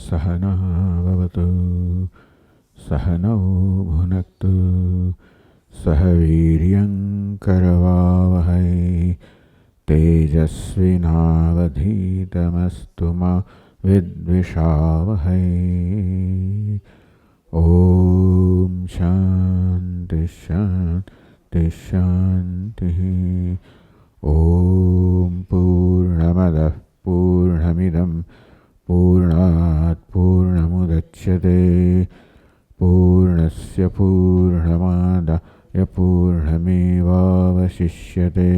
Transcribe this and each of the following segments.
सहना भवतु सहनौ भुनक्तु सह वीर्यं करवावहै तेजस्विनावधीतमस्तु मा विद्विषावहै। ओम शांति शांति शांति। ओम पूर्णमदः पूर्णमिदं पूर्णात् पूर्णमुदच्यते पूर्णस्य पूर्णमादाय पूर्णमेवावशिष्यते।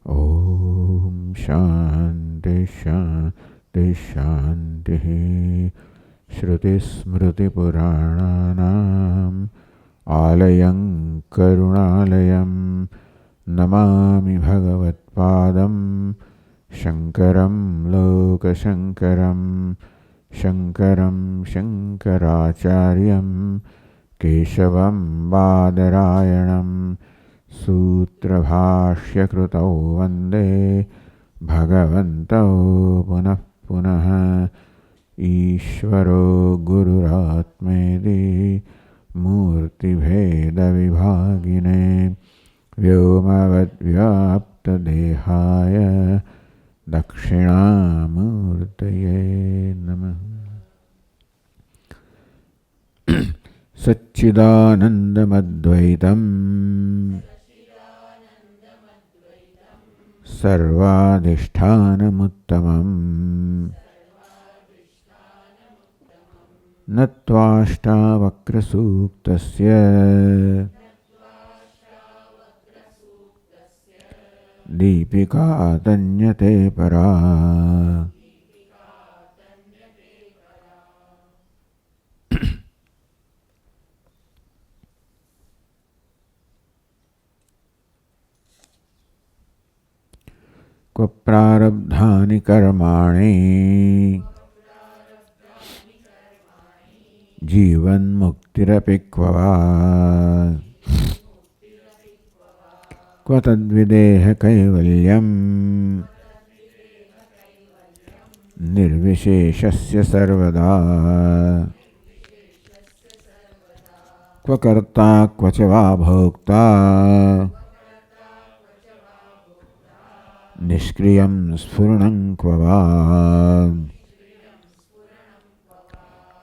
ओम शांति शांति शांति। श्रुतिस्मृतिपुराणानाम् आलयं करुणालयं नमामि भगवत्पादं शङ्करं लोकशङ्करं शङ्करं शङ्कराचार्यं केशवं बादरायणं सूत्रभाष्यकृतौ वन्दे भगवन्तौ पुनः पुनः। ईश्वरो गुरुरात्मेति मूर्तिभेदविभागिने व्योमवद्व्याप्तदेहाय दक्षिणामूर्तये नमः। सच्चिदानन्दमद्वैतम् सर्वाधिष्ठानमुत्तमम् नत्वाष्टावक्रसूक्तस्य दीपिका तन्यते परा। क्व प्रारब्धानि कर्माणि जीवन्मुक्तिरपि क्व वा क्व तद्विदेह कैवल्यम् निर्विशेषस्य सर्वदा क्व कर्ता क्व च वा भोक्ता निष्क्रियं स्फुरणं क्व वा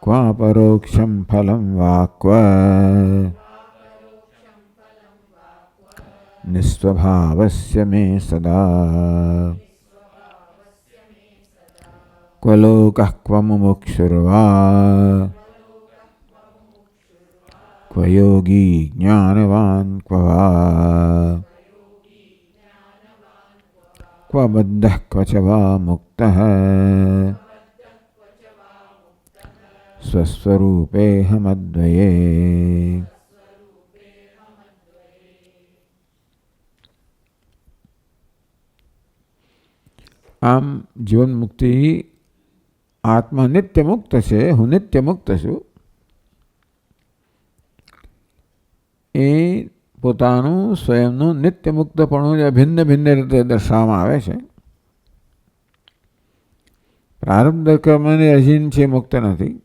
क्वापरोक्षं फलं वा क्व निस्वभावस्य मे सदा क्व लोकः क्व मुमुक्षुर्वा क्व योगी ज्ञानवान् क्व वा क्व बद्धः क्व च वा मुक्तः स्वस्वरूपेऽहमद्वये। આમ જીવન મુક્તિ આત્મા નિત્ય મુક્ત છે, હું નિત્ય મુક્ત છું. એ પોતાનું સ્વયંનું નિત્ય મુક્તપણું જે ભિન્ન ભિન્ન રીતે દર્શાવવામાં આવે છે. પ્રારબ્ધ કર્મને અધીન છે, મુક્ત નથી.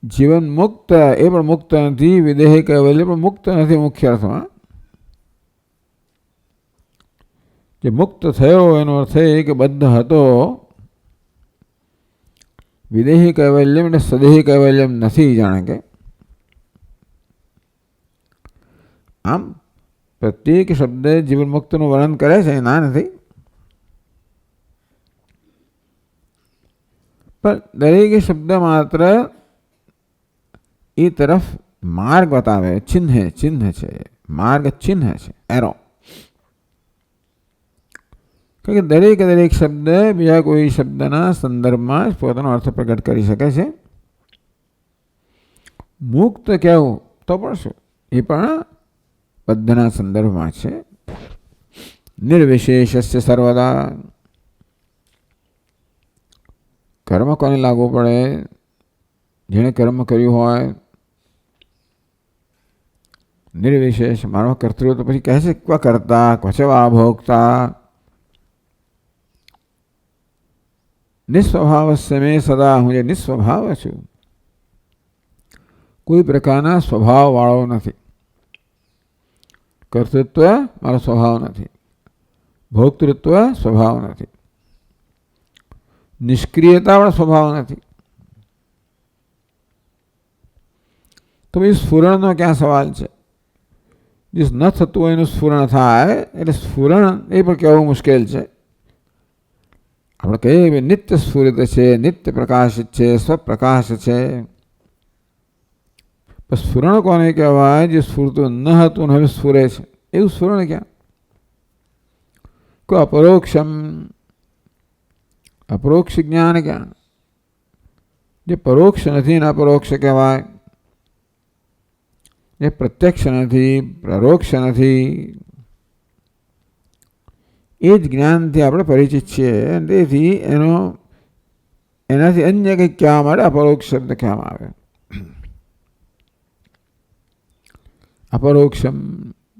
જીવન મુક્ત એ પણ મુક્ત નથી, વિદેહ કૈવલ્ય પણ મુક્ત નથી. મુખ્ય અર્થમાં જે મુક્ત થયો એનો અર્થ એ કે બદ્ધ હતો. વિદેહી કૈવલ્યમ એટલે સદેહી કૈવલ્યમ નથી. જાણે કે આમ પ્રત્યેક શબ્દ જીવન મુક્તનું વર્ણન કરે છે, ના નથી. પણ દરેક શબ્દ માત્ર એ તરફ માર્ગ બતાવે. ચિહ્ન છે, માર્ગ ચિહ્ન છે, એરો. કારણ કે દરેક શબ્દ બીજા કોઈ શબ્દના સંદર્ભમાં પોતાનો અર્થ પ્રગટ કરી શકે છે. મુક્ત કહેવું તો પણ શું, એ પણ બધાના સંદર્ભમાં છે. નિર્વિશેષસ્ય સર્વદા. કર્મ કોને લાગુ પડે? જેણે કર્મ કર્યું હોય. નિર્વિશેષ મારો કર્તૃ તો પછી કહે છે ક્વ કરતા ક્વ ચ વા ભોગતા. નિસ્વભાવસ્ય મે સદા, હું જે નિસ્વભાવ છું, કોઈ પ્રકારના સ્વભાવવાળો નથી. કર્તૃત્વ મારો સ્વભાવ નથી, ભોક્તૃત્વ સ્વભાવ નથી, નિષ્ક્રિયતાવાળો સ્વભાવ નથી. તો ભાઈ સ્ફુરણનો ક્યાં સવાલ છે? જે ન થતું હોય એનું સ્ફુરણ થાય એટલે સ્ફુરણ એ પણ કહેવું મુશ્કેલ છે. આપણે કહીએ નિત્ય સ્ફુરિત છે, નિત્ય પ્રકાશિત છે, સ્વપ્રકાશ છે. પણ સ્ફુરણ કોને કહેવાય? જે સ્ફુરતું ન હતું ને હવે સ્ફુરે છે, એવું સ્ફુરણ ક્યાં? કોઈ અપરોક્ષમ, અપરોક્ષ જ્ઞાન ક્યાં? જે પરોક્ષ નથી ને અપરોક્ષ કહેવાય. એ પ્રત્યક્ષ નથી, પરોક્ષ નથી. એ જ જ્ઞાનથી આપણે પરિચિત છીએ. તેથી એનાથી અન્ય કંઈક કહેવા માટે અપરોક્ષ શબ્દ કહેવામાં આવે. અપરોક્ષમ,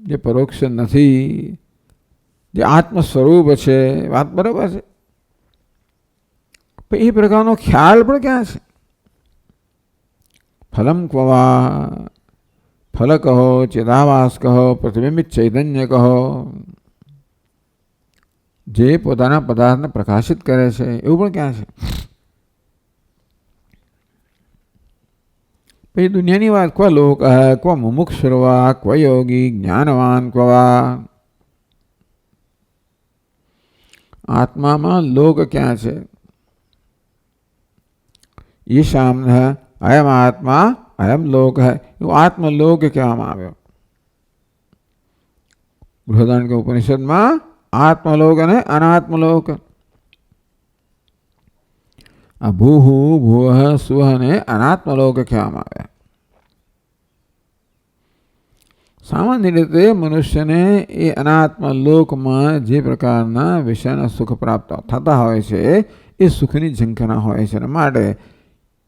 જે પરોક્ષ નથી, જે આત્મ સ્વરૂપ છે, વાત બરાબર છે. પણ એ પ્રકારનો ખ્યાલ પણ ક્યાં છે? ફલમ ક્વવા, ફલ કહો, ચેદાવાસ કહો, પ્રતિબિંબિત ચૈતન્ય કહો, જે પોતાના પદાર્થને પ્રકાશિત કરે છે એવું પણ ક્યાં છે? પછી દુનિયાની વાત, ક્વ લોક, ક્વ મુમુક્ષુર્વા, ક્વ યોગી, જ્ઞાનવાન ક્વવા. આત્મામાં લોક ક્યાં છે? ઈશામ અયમ આત્મા અયમ લોક હૈ, એવું આત્મલોક કહેવામાં આવ્યો. બૃહદારણ્યક ઉપનિષદમાં આત્મલોક અને અનાત્મલોક. આ ભૂહુ, ભુવઃ, સુવઃ ને અનાત્મલોક કહેવામાં આવ્યા. સામાન્ય રીતે મનુષ્યને એ અનાત્મલોકમાં જે પ્રકારના વિષયના સુખ પ્રાપ્ત થતા હોય છે એ સુખની ઝંખના હોય છે. માટે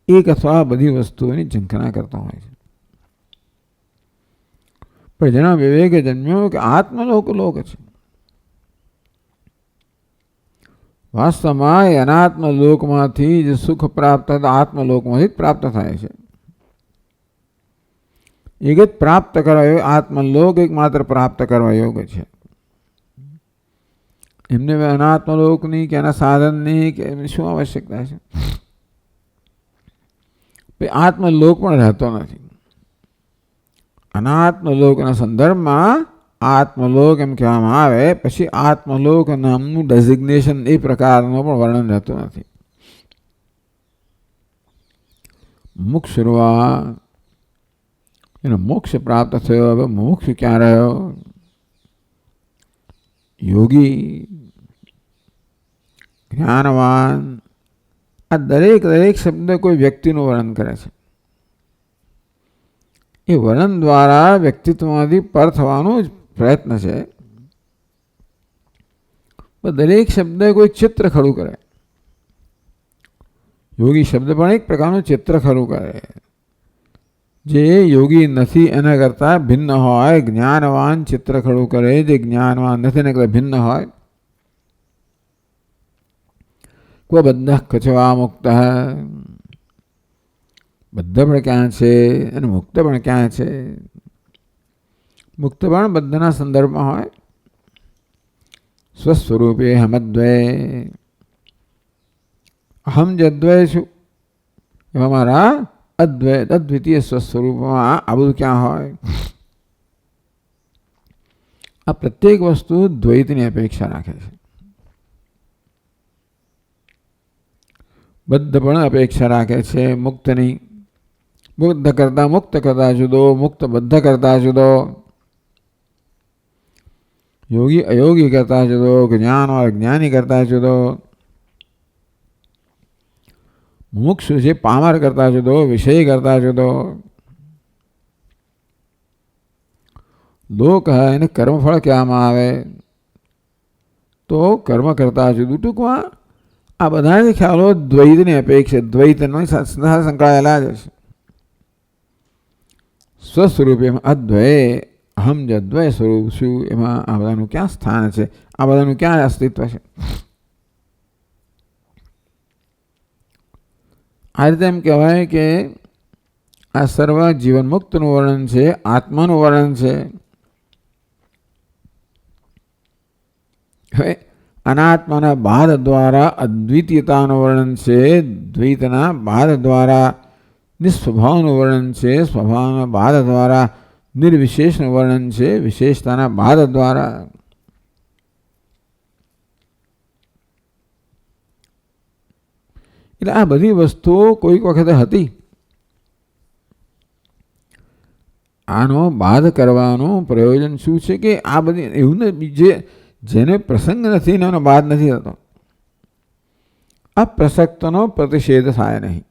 એક અથવા બધી વસ્તુઓની ઝંખના કરતા હોય છે. પણ જેના વિવેકે જન્મ્યો કે આત્મલોક લોક છે. વાસ્તવમાં એ અનાત્મલોકમાંથી જે સુખ પ્રાપ્ત થતા આત્મલોકમાંથી જ પ્રાપ્ત થાય છે. એક જ પ્રાપ્ત કરવા આત્મલોક એકમાત્ર પ્રાપ્ત કરવા યોગ્ય છે. એમને અનાત્મલોકની કે એના સાધનની કે એમની શું આવશ્યકતા છે? આત્મલોક પણ રહેતો નથી. અનાત્મલોકના સંદર્ભમાં આત્મલોક એમ કહેવામાં આવે, પછી આત્મલોક નામનું ડેઝિગ્નેશન એ પ્રકારનું પણ વર્ણન રહેતું નથી. મુક્ષુર્વા, એનો મોક્ષ પ્રાપ્ત થયો. હવે મોક્ષ ક્યાં રહ્યો? યોગી, જ્ઞાનવાન. આ દરેક શબ્દ કોઈ વ્યક્તિનું વર્ણન કરે છે. એ વર્ણન દ્વારા વ્યક્તિત્વમાંથી પર થવાનો જ પ્રયત્ન છે. દરેક શબ્દ કોઈ ચિત્ર ખડું કરે. યોગી શબ્દ પણ એક પ્રકારનું ચિત્ર ખડું કરે. જે યોગી નથી એના કરતાં ભિન્ન હોય. જ્ઞાનવાન ચિત્ર ખડું કરે જે જ્ઞાનવાન નથી એના કરતાં ભિન્ન હોય. ક્વ બંધ કચવા મુક્ત, બદ્ધ પણ ક્યાં છે અને મુક્ત પણ ક્યાં છે? મુક્ત પણ બદ્ધના સંદર્ભમાં હોય. સ્વસ્વરૂપે હમદ્વય, અહમ જે અદ્વય છું એમાં મારા અદ્વિતીય સ્વસ્વરૂપમાં આ બધું ક્યાં હોય? આ પ્રત્યેક વસ્તુ દ્વૈતની અપેક્ષા રાખે છે. બદ્ધ પણ અપેક્ષા રાખે છે મુક્તની. બુદ્ધ કરતા મુક્ત કરતા જુદો, મુક્ત બદ્ધ કરતા જુદો, યોગી અયોગી કરતા જુદો, જ્ઞાન और જ્ઞાની કરતા જુદો, મુક્ષુ છે પામર કરતા જુદો, વિષય કરતા જુદો. લોક એને કર્મફળ કહેવામાં આવે તો કર્મ કરતા જુદું. ટૂંકમાં આ બધા જ ખ્યાલો દ્વૈતની અપેક્ષા, દ્વૈતનો સાથે સંકળાયેલા જ છે. સ્વસ્વરૂપ એમાં અદ્વય, અહમ જે અદ્વય સ્વરૂપ છું એમાં આ બધાનું ક્યાં સ્થાન છે? આ બધાનું ક્યાં અસ્તિત્વ છે? આ રીતે એમ કહેવાય કે આ સર્વ જીવન મુક્તનું વર્ણન છે, આત્માનું વર્ણન છે. હવે અનાત્માના બાદ દ્વારા અદ્વિતીયતાનું વર્ણન છે, દ્વૈતના બાદ દ્વારા નિસ્વભાવનું વર્ણન છે, સ્વભાવના બાદ દ્વારા નિર્વિશેષનું વર્ણન છે, વિશેષતાના બાદ દ્વારા એટલે આ બધી વસ્તુઓ કોઈક વખતે હતી. આનો બાદ કરવાનું પ્રયોજન શું છે કે આ બધી એવું ને જેને પ્રસંગ નથી એનો બાદ નથી થતો. અપ્રસક્તનો પ્રતિષેધ થાય નહીં,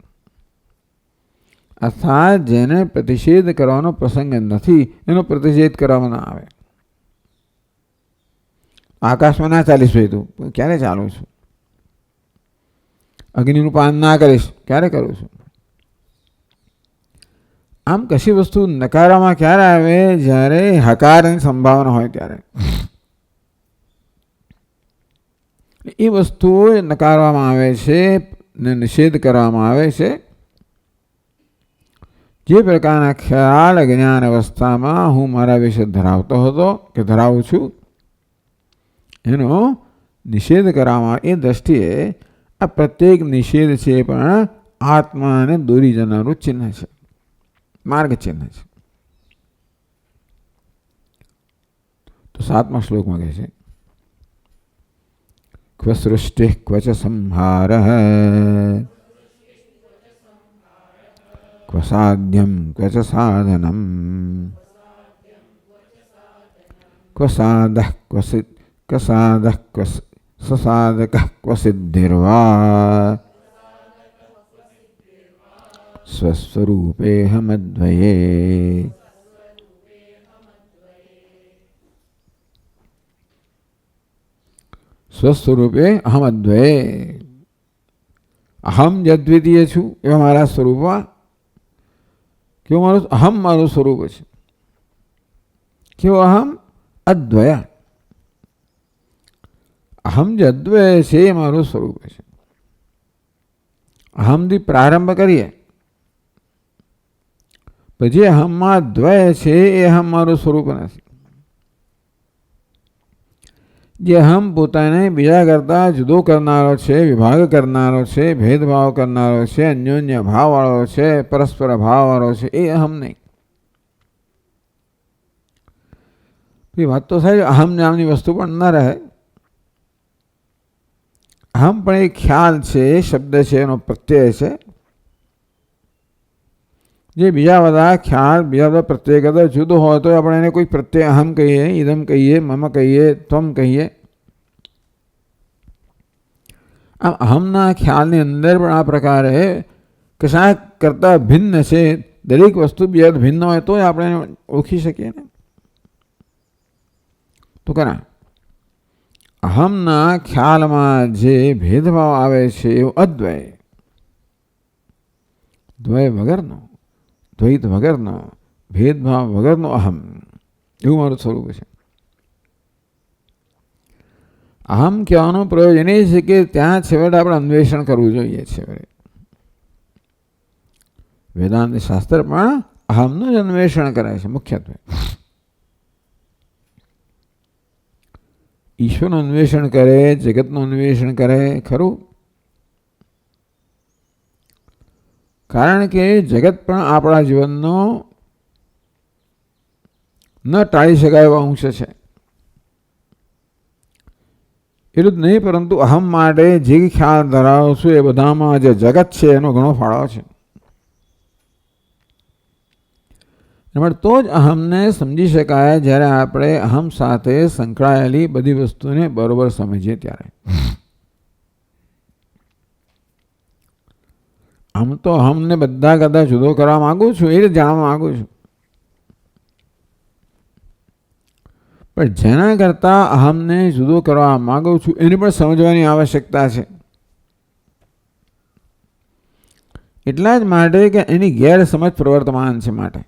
અર્થાત જેને પ્રતિષેધ કરવાનો પ્રસંગ નથી એનો પ્રતિષેધ કરવામાં ના આવે. આકાશમાં ના ચાલીશ ભાઈ, તું ક્યારે ચાલું છું? અગ્નિનું પાન ના કરીશ, ક્યારે કરું છું? આમ કશી વસ્તુ નકારામાં ક્યારે આવે? જ્યારે હકારની સંભાવના હોય ત્યારે એ વસ્તુઓ નકારવામાં આવે છે ને નિષેધ કરવામાં આવે છે. જે પ્રકારના ખ્યાલ જ્ઞાન અવસ્થામાં હું મારા વિશે ધરાવતો હતો કે ધરાવું છું એનો નિષેધ કરવામાં, એ દ્રષ્ટિએ આ પ્રત્યેક નિષેધ છે પણ આત્માને દોરી જનારું ચિહ્ન છે, માર્ગ ચિહ્ન છે. તો 7મા શ્લોકમાં કહે છે ક્વ સૃષ્ટિ ક્વ ચ સંહાર ક્વ સાધ્યમ ક્વ ચ સાધનમ ક્વ સાધઃ ક્વ સસાધક ક્વ સિદ્ધિર્વા સ્વસ્વરૂપેહમદ્વયે. સ્વસ્વરૂપે અહમદ્વયે, અહમ જદ્વિતીય છું એવા મારા સ્વરૂપમાં. કેવું મારું અહમ? મારું સ્વરૂપ છે. કેવું અહમ? અદ્વય. અહમ જે અદ્વય છે એ મારું સ્વરૂપ છે. અહમથી પ્રારંભ કરીએ પછી અહમમાં દ્વય છે એ અહમ મારું સ્વરૂપ નથી. જે અહમ પોતાને બીજા કરતા જુદો કરનારો છે, વિભાગ કરનારો છે, ભેદભાવ કરનારો છે, અન્યોન્ય ભાવવાળો છે, પરસ્પર ભાવવાળો છે, એ અહમ નહીં. એ વાત તો થાય અહમ નામની વસ્તુ પણ ન રહે. અહમ પણ એક ખ્યાલ છે, શબ્દ છે, એનો પ્રત્યય છે. જે બીજા બધા ખ્યાલ, બીજા બધા પ્રત્યય કરતા જુદો હોય તો આપણે એને કોઈ પ્રત્યય અહમ કહીએ, ઇદમ કહીએ, મમ કહીએ, ત્વમ કહીએ. આમ અહમના ખ્યાલની અંદર પણ આ પ્રકારે કશાક કરતાં ભિન્ન છે. દરેક વસ્તુ બીજા ભિન્ન હોય તો આપણે એને ઓળખી શકીએ ને. તો કરા અહમના ખ્યાલમાં જે ભેદભાવ આવે છે એવું અદ્વય, દ્વય વગરનો, દ્વૈત વગરનો, ભેદભાવ વગરનો અહમ, એવું મારું સ્વરૂપ છે. અહમ કહેવાનો પ્રયોજન એ છે કે ત્યાં છેવટે આપણે અન્વેષણ કરવું જોઈએ. છેવટે વેદાંત શાસ્ત્ર પણ અહમનું જ અન્વેષણ કરે છે મુખ્યત્વે. ઈશ્વરનું અન્વેષણ કરે, જગતનું અન્વેષણ કરે ખરું. કારણ કે જગત પણ આપણા જીવનનો ન ટાળી શકાય એવા અંશ છે. એટલું જ નહીં, પરંતુ અહમ માટે જે ખ્યાલ ધરાવો છું એ બધામાં જે જગત છે એનો ઘણો ફાળો છે. તો જ અહમને સમજી શકાય જ્યારે આપણે અહમ સાથે સંકળાયેલી બધી વસ્તુને બરોબર સમજીએ ત્યારે. આમ તો અહમને બધા કરતા જુદો કરવા માંગુ છું, એ રીતે જાણવા માંગુ છું. પણ જેના કરતા અહમને જુદો કરવા માંગુ છું એની પણ સમજવાની આવશ્યકતા છે. એટલા જ માટે કે એની ગેરસમજ પ્રવર્તમાન છે. માટે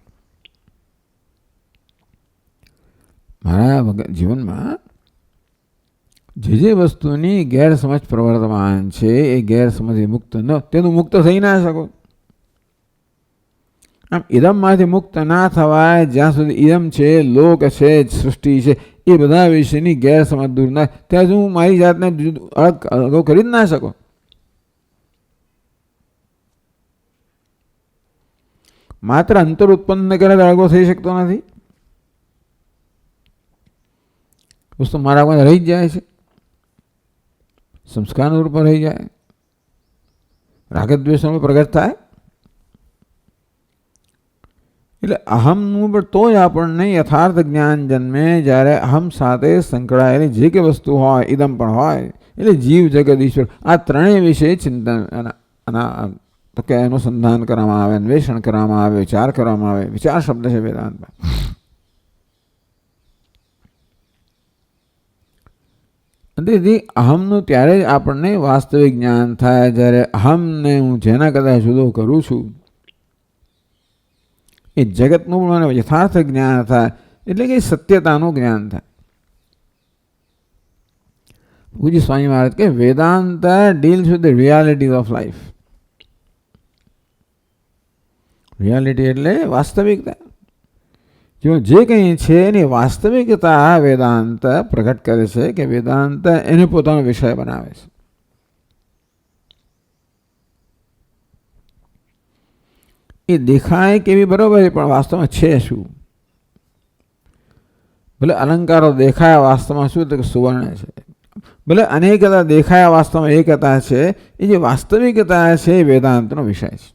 મારા જીવનમાં જે વસ્તુની ગેરસમજ પ્રવર્તમાન છે એ ગેરસમજ મુક્ત ન તેનું મુક્ત થઈ ના શકો. આમ ઇદમમાંથી મુક્ત ના થવાય જ્યાં સુધી ઇદમ છે, લોક છે, સૃષ્ટિ છે, એ બધા વિશેની ગેરસમજ દૂર ના ત્યાં હું મારી જાતને અલગ કરી જ ના શકો. માત્ર અંતર ઉત્પન્ન કરે અળગો થઈ શકતો નથી. વસ્તુ મારા કોઈ રહી જ જાય છે, સંસ્કારનું રૂપ રહી જાય, રાગદ્વેષનું પ્રગટ થાય. એટલે અહમનું પણ તો જ આપણને યથાર્થ જ્ઞાન જન્મે જ્યારે અહમ સાથે સંકળાયેલી જે કે વસ્તુ હોય, ઇદમ પણ હોય, એટલે જીવ, જગત, ઈશ્વર, આ ત્રણેય વિશે ચિંતન તો કે અનુસંધાન કરવામાં આવે, અન્વેષણ કરવામાં આવે, વિચાર કરવામાં આવે. વિચાર શબ્દ છે વેદાંતમાં. તેથી અહમનું ત્યારે જ આપણને વાસ્તવિક જ્ઞાન થાય જ્યારે અહમને હું જેના કદાચ જુદો કરું છું એ જગતનું મને યથાર્થ જ્ઞાન થાય, એટલે કે સત્યતાનું જ્ઞાન થાય. પૂજ્ય સ્વામી મહારાજ કે Vedanta deals with the reality of life. Reality એટલે વાસ્તવિકતા. જો જે કંઈ છે એની વાસ્તવિકતા વેદાંત પ્રગટ કરે છે કે વેદાંત એને પોતાનો વિષય બનાવે છે. એ દેખાય કેવી બરોબર છે પણ વાસ્તવમાં છે શું? ભલે અલંકારો દેખાયા વાસ્તવમાં શું? તો કે સુવર્ણ છે. ભલે અનેકતા દેખાયા વાસ્તવમાં એકતા છે. એ જે વાસ્તવિકતા છે એ વેદાંતનો વિષય છે.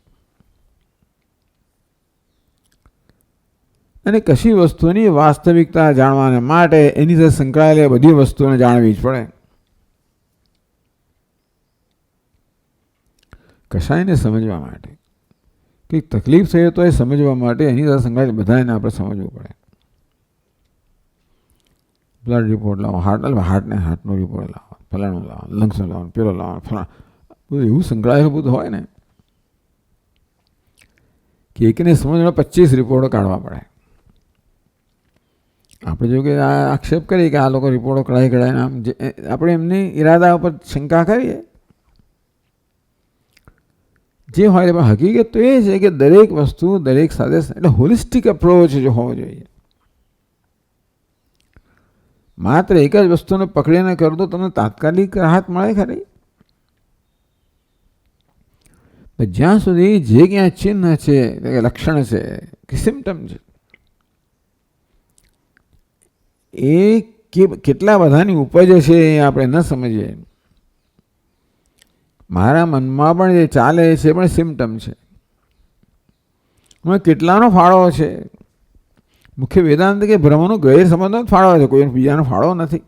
અને કશી વસ્તુની વાસ્તવિકતા જાણવાને માટે એની સાથે સંકળાયેલી બધી વસ્તુઓને જાણવી જ પડે. કશાયને સમજવા માટે કંઈક તકલીફ થઈ તો એ સમજવા માટે એની સાથે સંકળાયેલી બધાને આપણે સમજવું પડે. બ્લડ રિપોર્ટ લાવો, હાર્ટનો રિપોર્ટ લાવો, ફલાણું લાવો, લંગ્સનો લાવો, પેલો લાવો, ફલાણ બધું એવું સંકળાયેલું બધું હોય ને કે એકને સમજવા 25 રિપોર્ટો કાઢવા પડે. આપણે જો કે આ આક્ષેપ કરીએ કે આ લોકો રિપોર્ટો કઢાઈને આમ આપણે એમની ઈરાદા ઉપર શંકા કરીએ જે હોય પણ હકીકત તો એ છે કે દરેક વસ્તુ દરેક સાથે એટલે હોલિસ્ટિક અપ્રોચ જો હોવો જોઈએ. માત્ર એક જ વસ્તુને પકડીને કરો તો તમને તાત્કાલિક રાહત મળે ખરી. જ્યાં સુધી જે ક્યાં ચિહ્ન છે, લક્ષણ છે કે સિમ્ટમ છે, એ કેટલા બધાની ઉપજ છે એ આપણે ન સમજીએ. મારા મનમાં પણ જે ચાલે છે પણ સિમ્ટમ છે. કેટલાનો ફાળો છે? મુખ્ય વેદાંત કે બ્રહ્મનો ગેરસમજનો જ ફાળો છે, કોઈ બીજાનો ફાળો નથી.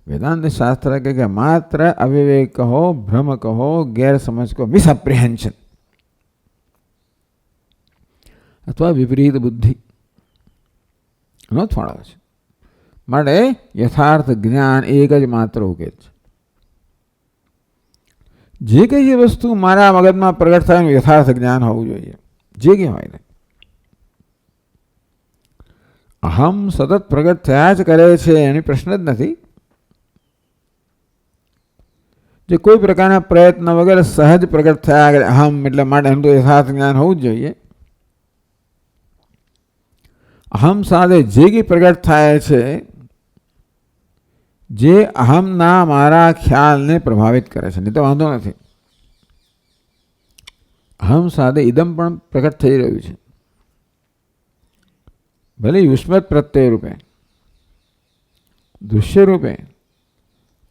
વેદાંત શાસ્ત્ર કે માત્ર અવિવેક કહો, ભ્રમ કહો, ગેરસમજ કહો, મિસઅપ્રિહેન્શન અથવા વિપરીત બુદ્ધિ નો જ ફાળો છે. માટે યથાર્થ જ્ઞાન એક જ માત્ર ઉકેલ છે. જે કઈ વસ્તુ મારા મગજમાં પ્રગટ થાય એનું યથાર્થ જ્ઞાન હોવું જોઈએ, જે કંઈ હોય. અહમ સતત પ્રગટ થયા જ કરે છે એની પ્રશ્ન જ નથી. જે કોઈ પ્રકારના પ્રયત્ન વગેરે સહજ પ્રગટ થયા કરે અહમ એટલે માટે એનું તો યથાર્થ જ્ઞાન હોવું જ જોઈએ. અહમ સાથે જે કંઈ પ્રગટ થાય છે જે અહમના મારા ખ્યાલને પ્રભાવિત કરે છે, નહીં તો વાંધો નથી. અહમ સાથે ઇદમ પણ પ્રગટ થઈ રહ્યું છે, ભલે યુષ્મત પ્રત્યય રૂપે, દૃશ્ય રૂપે,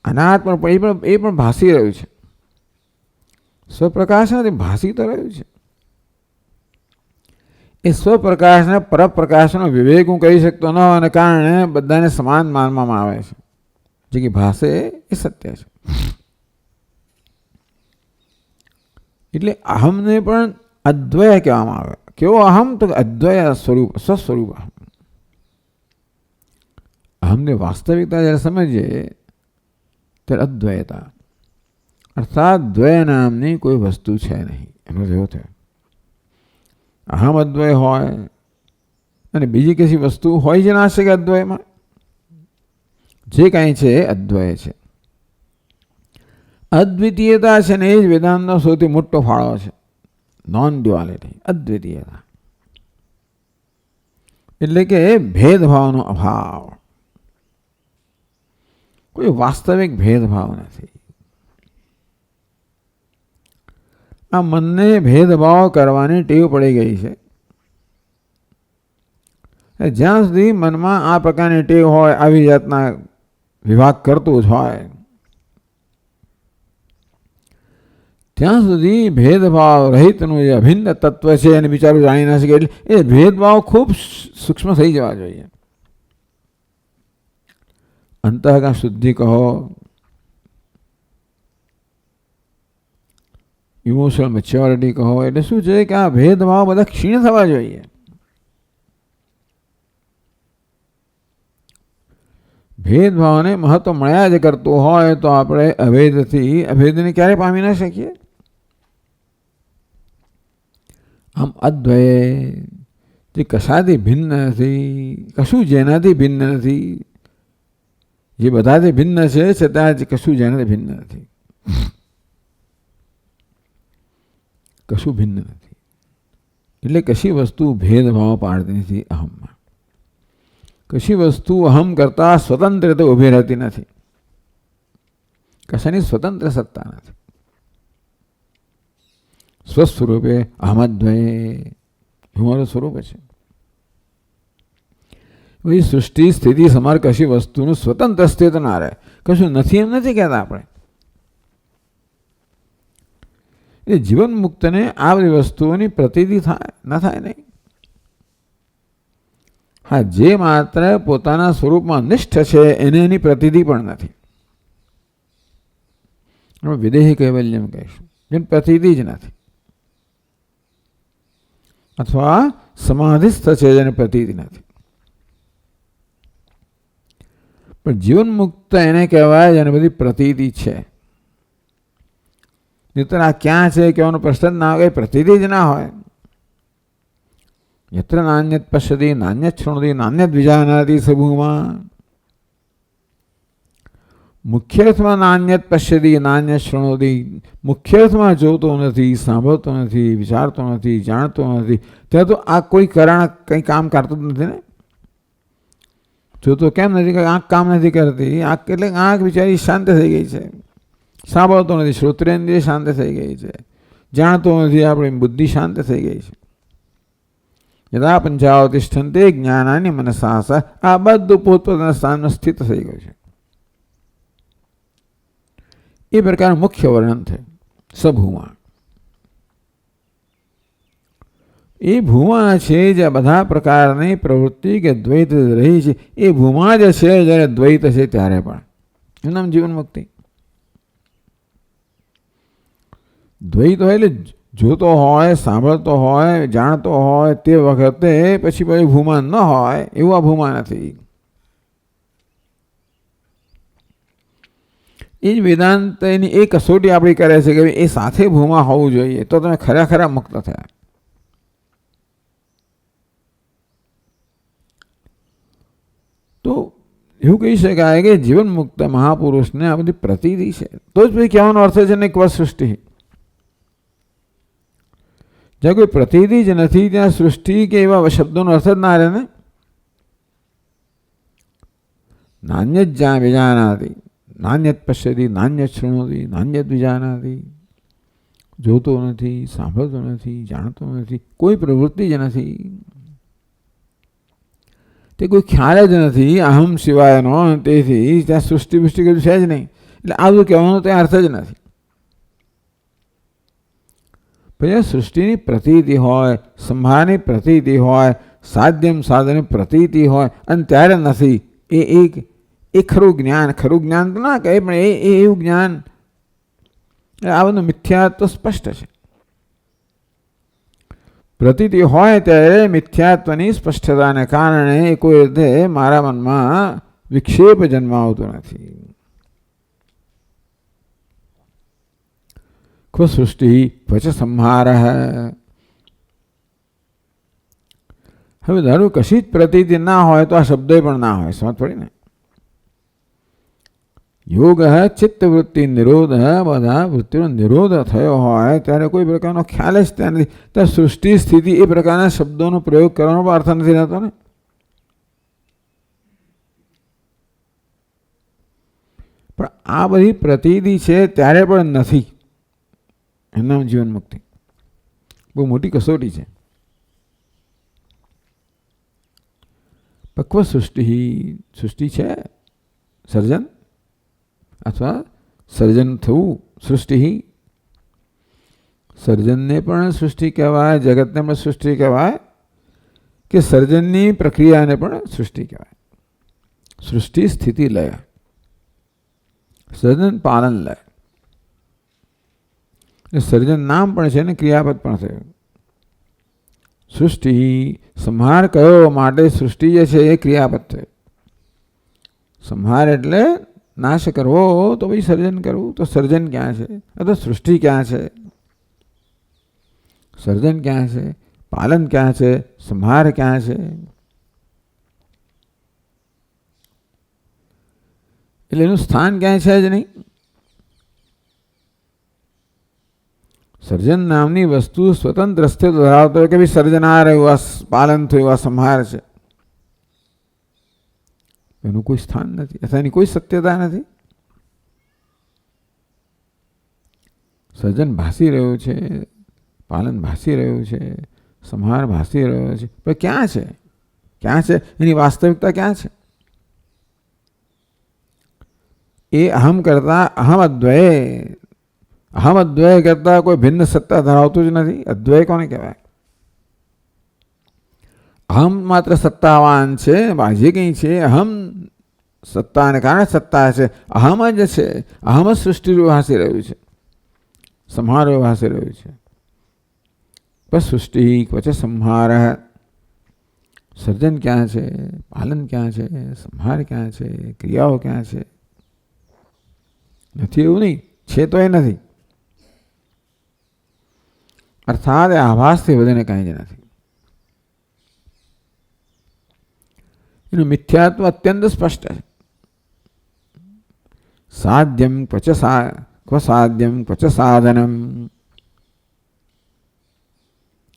અનાત્મ પણ એ પણ ભાસી રહ્યું છે. સ્વપ્રકાશ નથી, ભાસી તો રહ્યું છે. એ સ્વપ્રકાશને પરપ્રકાશનો વિવેક હું કહી શકતો ન હોવાને કારણે બધાને સમાન માનવામાં આવે છે. જે કે ભાષે એ સત્ય છે. એટલે અહમને પણ અદ્વય કહેવામાં આવે. કેવો અહમ? તો અદ્વય સ્વરૂપ, સ્વસ્વરૂપ અહમ. અહમને વાસ્તવિકતા જ્યારે સમજીએ ત્યારે અદ્વૈતા અર્થાત દ્વય નામની કોઈ વસ્તુ છે નહીં, એનો જેવો થયો. અહમ અદ્વય હોય અને બીજી કશી વસ્તુ હોય જ ના શકે અદ્વયમાં. જે કાંઈ છે એ અદ્વય છે. અદ્વિતીયતા છે ને એ જ વેદાંતનો સૌથી મોટો ફાળો છે. નોન ડ્યુઆલિટી, અદ્વિતીયતા એટલે કે ભેદભાવનો અભાવ. કોઈ વાસ્તવિક ભેદભાવ નથી. આ મનને ભેદભાવ કરવાની ટેવ પડી ગઈ છે. જ્યાં સુધી મનમાં આ પ્રકારની ટેવ હોય, આવી જાતના વિભાગ કરતું જ હોય, ત્યાં સુધી ભેદભાવ રહિતનું જે અભિન્ન તત્વ છે એને બિચારું જાણી ના શકે. એટલે એ ભેદભાવ ખૂબ સૂક્ષ્મ થઈ જવા જોઈએ. અંતઃકરણ શુદ્ધિ કહો, ઇમોશનલ મેચ્યોરિટી કહો, એટલે શું છે કે આ ભેદભાવ બધા ક્ષીણ થવા જોઈએ. ભેદભાવને મહત્વ મળ્યા જ કરતું હોય તો આપણે અભેદથી અભેદને ક્યારે પામી ના શકીએ. આમ અદ્વય જે કશાથી ભિન્ન નથી, કશું જેનાથી ભિન્ન નથી, જે બધાથી ભિન્ન છે છતાં જ કશું જેનાથી ભિન્ન નથી, કશું ભિન્ન નથી. એટલે કશી વસ્તુ ભેદભાવ પાડતી નથી અહમમાં. કશી વસ્તુ અહમ કરતા સ્વતંત્ર રીતે ઊભી રહેતી નથી. કશાની સ્વતંત્ર સત્તા નથી. સ્વસ્વરૂપે અહમદ્વય એવું મારું સ્વરૂપ છે. ભાઈ સૃષ્ટિ સ્થિતિ સમાર કશી વસ્તુનું સ્વતંત્ર અસ્તિત્વ ના રહે. કશું નથી એમ નથી કહેતા આપણે. એ જીવન મુક્તને આ બધી વસ્તુઓની પ્રતીતિ થાય ના થાય નહીં. હા, જે માત્ર પોતાના સ્વરૂપમાં નિષ્ઠ છે એને એની પ્રતીતિ પણ નથી. વિદેહી કૈવલ્યમ કહીશું, જેમ પ્રતીતિ જ નથી. અથવા સમાધિસ્થ છે જેને પ્રતીતિ નથી. પણ જીવન મુક્ત એને કહેવાય જેને બધી પ્રતીતિ છે. નહીતર આ ક્યાં છે કહેવાનો પ્રશ્ન ના હોય, પ્રતીતિ જ ના હોય. યત્ર નાન્યત પશ્યતિ નાન્યત શૃણોતિ નાન્યત વિજાનાતિ સભૂમાં. મુખ્ય અર્થમાં નાન્યત પશ્યતિ નાન્યત શૃણોતિ, મુખ્ય અર્થમાં જોતો નથી, સાંભળતો નથી, વિચારતો નથી, જાણતો નથી. ત્યાં તો આ કોઈ કારણ કંઈ કામ કરતું જ નથી ને. જોતો કેમ નથી? આંખ કામ નથી કરતી. આંખ એટલે આંખ બિચારી શાંત થઈ ગઈ છે. સાંભળતો નથી, શ્રોત્રેન્દ્રિય શાંત થઈ ગઈ છે. જાણતો નથી, આપણી બુદ્ધિ શાંત થઈ ગઈ છે. યદા પંચાવતિષ્ઠન્તે જ્ઞાનાની મનસા, આ બધું પોતપોતાના સ્થાનમાં સ્થિત થઈ ગયું છે. એ પ્રકારનું મુખ્ય વર્ણન છે સભૂમા. એ ભૂમા છે જે બધા પ્રકારની પ્રવૃત્તિ કે દ્વૈત રહી છે. એ ભૂમા જ છે જ્યારે દ્વૈત છે ત્યારે પણ. એનું નામ જીવન મુક્તિ. દ્વૈત હોય એટલે જોતો હોય, સાંભળતો હોય, જાણતો હોય તે વખતે પછી ભૂમા ન હોય એવું આ ભૂમા નથી. એ જ વેદાંત એની એ કસોટી આપણી કરે છે કે એ સાથે ભૂમા હોવું જોઈએ તો તમે ખરેખર મુક્ત થયા. તો એવું કહી શકાય કે જીવન મુક્ત મહાપુરુષને આ બધી પ્રતીતિ છે. તો જ ભાઈ કહેવાનો અર્થ છે ને ક્વ સૃષ્ટિ. જ્યાં કોઈ પ્રતીતિ જ નથી ત્યાં સૃષ્ટિ કે એવા શબ્દોનો અર્થ જ ના રહે ને. નાન્યત જ્યાં વિજાનાતિ, નાન્યત પશ્યતિ, નાન્યત શૃણોતિ, નાન્યત વિજાનાતિ. જોતો નથી, સાંભળતો નથી, જાણતો નથી, કોઈ પ્રવૃત્તિ જ નથી, તે કોઈ ખ્યાલ જ નથી અહમ સિવાયનો. તેથી ત્યાં સૃષ્ટિ પુષ્ટિ કશું છે જ નહીં. એટલે આ બધું કહેવાનો ત્યાં અર્થ જ નથી. પછી સૃષ્ટિની પ્રતીતિ હોય, સંભાળની પ્રતીતિ હોય, સાધ્યમ સાધનની પ્રતીતિ હોય અને ત્યારે નથી. એ ખરું જ્ઞાન. ખરું જ્ઞાન તો ના કહે પણ એવું જ્ઞાન. આ બધું મિથ્યાત્વ સ્પષ્ટ છે. પ્રતીતિ હોય ત્યારે મિથ્યાત્વની સ્પષ્ટતાને કારણે કોઈ રીતે મારા મનમાં વિક્ષેપ જન્માવતો નથી. ક્વ સૃષ્ટિ ક્વચ સંહાર. હવે ધારો કશી જ પ્રતીતિ ના હોય તો આ શબ્દ પણ ના હોય. સમજ પડી ને. યોગ ચિત્તવૃત્તિ નિરોધ, બધા વૃત્તિનો નિરોધ થયો હોય ત્યારે કોઈ પ્રકારનો ખ્યાલ જ ત્યાં નથી. ત્યાં સૃષ્ટિ સ્થિતિ એ પ્રકારના શબ્દોનો પ્રયોગ કરવાનો પણ અર્થ નથી રહેતો ને. પણ આ બધી પ્રતીતિ છે ત્યારે પણ નથી. એમના જીવન મુક્તિ બહુ મોટી કસોટી છે. પક્વ સૃષ્ટિ છે સર્જન અથવા સર્જન થવું. સૃષ્ટિ સર્જનને પણ સૃષ્ટિ કહેવાય, જગતને પણ સૃષ્ટિ કહેવાય, કે સર્જનની પ્રક્રિયાને પણ સૃષ્ટિ કહેવાય. સૃષ્ટિ સ્થિતિ લય, સર્જન પાલન લય. સર્જન નામ પણ છે ને ક્રિયાપદ પણ થયું. સૃષ્ટિ સંહાર કયો માટે સૃષ્ટિ જે છે એ ક્રિયાપદ થયું. સંહાર એટલે નાશ કરવો, તો ભાઈ સર્જન કરવું. તો સર્જન ક્યાં છે? તો સૃષ્ટિ ક્યાં છે? સર્જન ક્યાં છે? પાલન ક્યાં છે? સંહાર ક્યાં છે? એટલે એનું સ્થાન ક્યાંય છે જ નહીં. સર્જન નામની વસ્તુ સ્વતંત્ર અસ્તિત્વ ધરાવતો હોય કે ભાઈ સર્જનાર એવું, આ પાલન થયું, આ સંહાર છે, એનું કોઈ સ્થાન નથી અથવા એની કોઈ સત્યતા નથી. સર્જન ભાસી રહ્યું છે, પાલન ભાસી રહ્યું છે, સંહાર ભાસી રહ્યો છે, પણ ક્યાં છે? ક્યાં છે? એની વાસ્તવિકતા ક્યાં છે? એ અહમ કરતા અહમ અદ્વય કરતા કોઈ ભિન્ન સત્તા ધરાવતું જ નથી. અદ્વય કોને કહેવાય? અહમ માત્ર સત્તાવાન છે. બાજી કંઈ છે? અહમ સત્તાને કારણે સત્તા છે. અહમ જ છે. અહમ જ સૃષ્ટિ ભાસી રહ્યું છે, સંહારો ભાસી રહ્યું છે. બસ સૃષ્ટિ ક્વચ સંહાર. સર્જન ક્યાં છે? પાલન ક્યાં છે? સંહાર ક્યાં છે? ક્રિયાઓ ક્યાં છે? નથી એવું નહીં, છે તો એ નથી. અર્થાત આભાસથી વધીને કાંઈ જ નથી. એનું મિથ્યાત્વ અત્યંત સ્પષ્ટ છે. સાધ્યમ ક્વચ સાધ્યમ ક્વચ સાધનમ.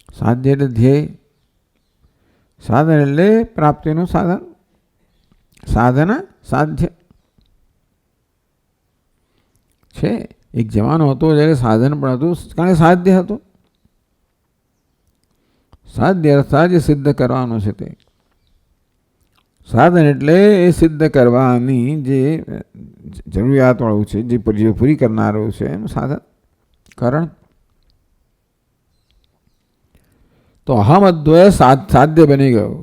સાધ્ય એટલે ધ્યેય, સાધન એટલે પ્રાપ્તિનું સાધન, સાધન સાધ્ય છે. એક જવાનો હતો જ્યારે સાધન પણ હતું, કારણ સાધ્ય હતું. સાધ્ય અર્થાત જે સિદ્ધ કરવાનું છે તે સાધન, એટલે એ સિદ્ધ કરવાની જે જરૂરિયાતવાળું છે, જે પૂરી કરનારું છે એનું સાધન કારણ. તો અહમ અદ્વય સાધ્ય બની ગયું.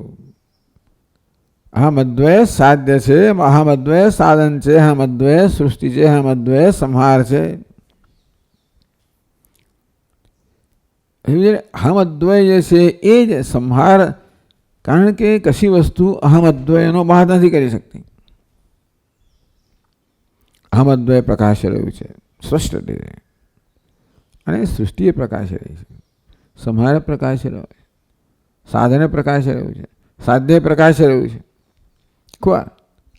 અહમ અદ્વય સાધ્ય છે, અહમ અદ્વય સાધન છે, અહમ અદ્વય સૃષ્ટિ છે, અહમ અદ્વય સંહાર છે. અહમ અદ્વય જે છે એ જ સંહાર, કારણ કે કશી વસ્તુ અહમ અદ્વયનો બાદ નથી કરી શકતી. અહમ અદ્વય પ્રકાશ રહ્યું છે સ્પષ્ટ રીતે, અને સૃષ્ટિએ પ્રકાશ રહી છે, સંહાર પ્રકાશ રહ્યો છે, સાધને પ્રકાશ રહ્યું છે, સાધ્ય પ્રકાશ રહ્યું છે.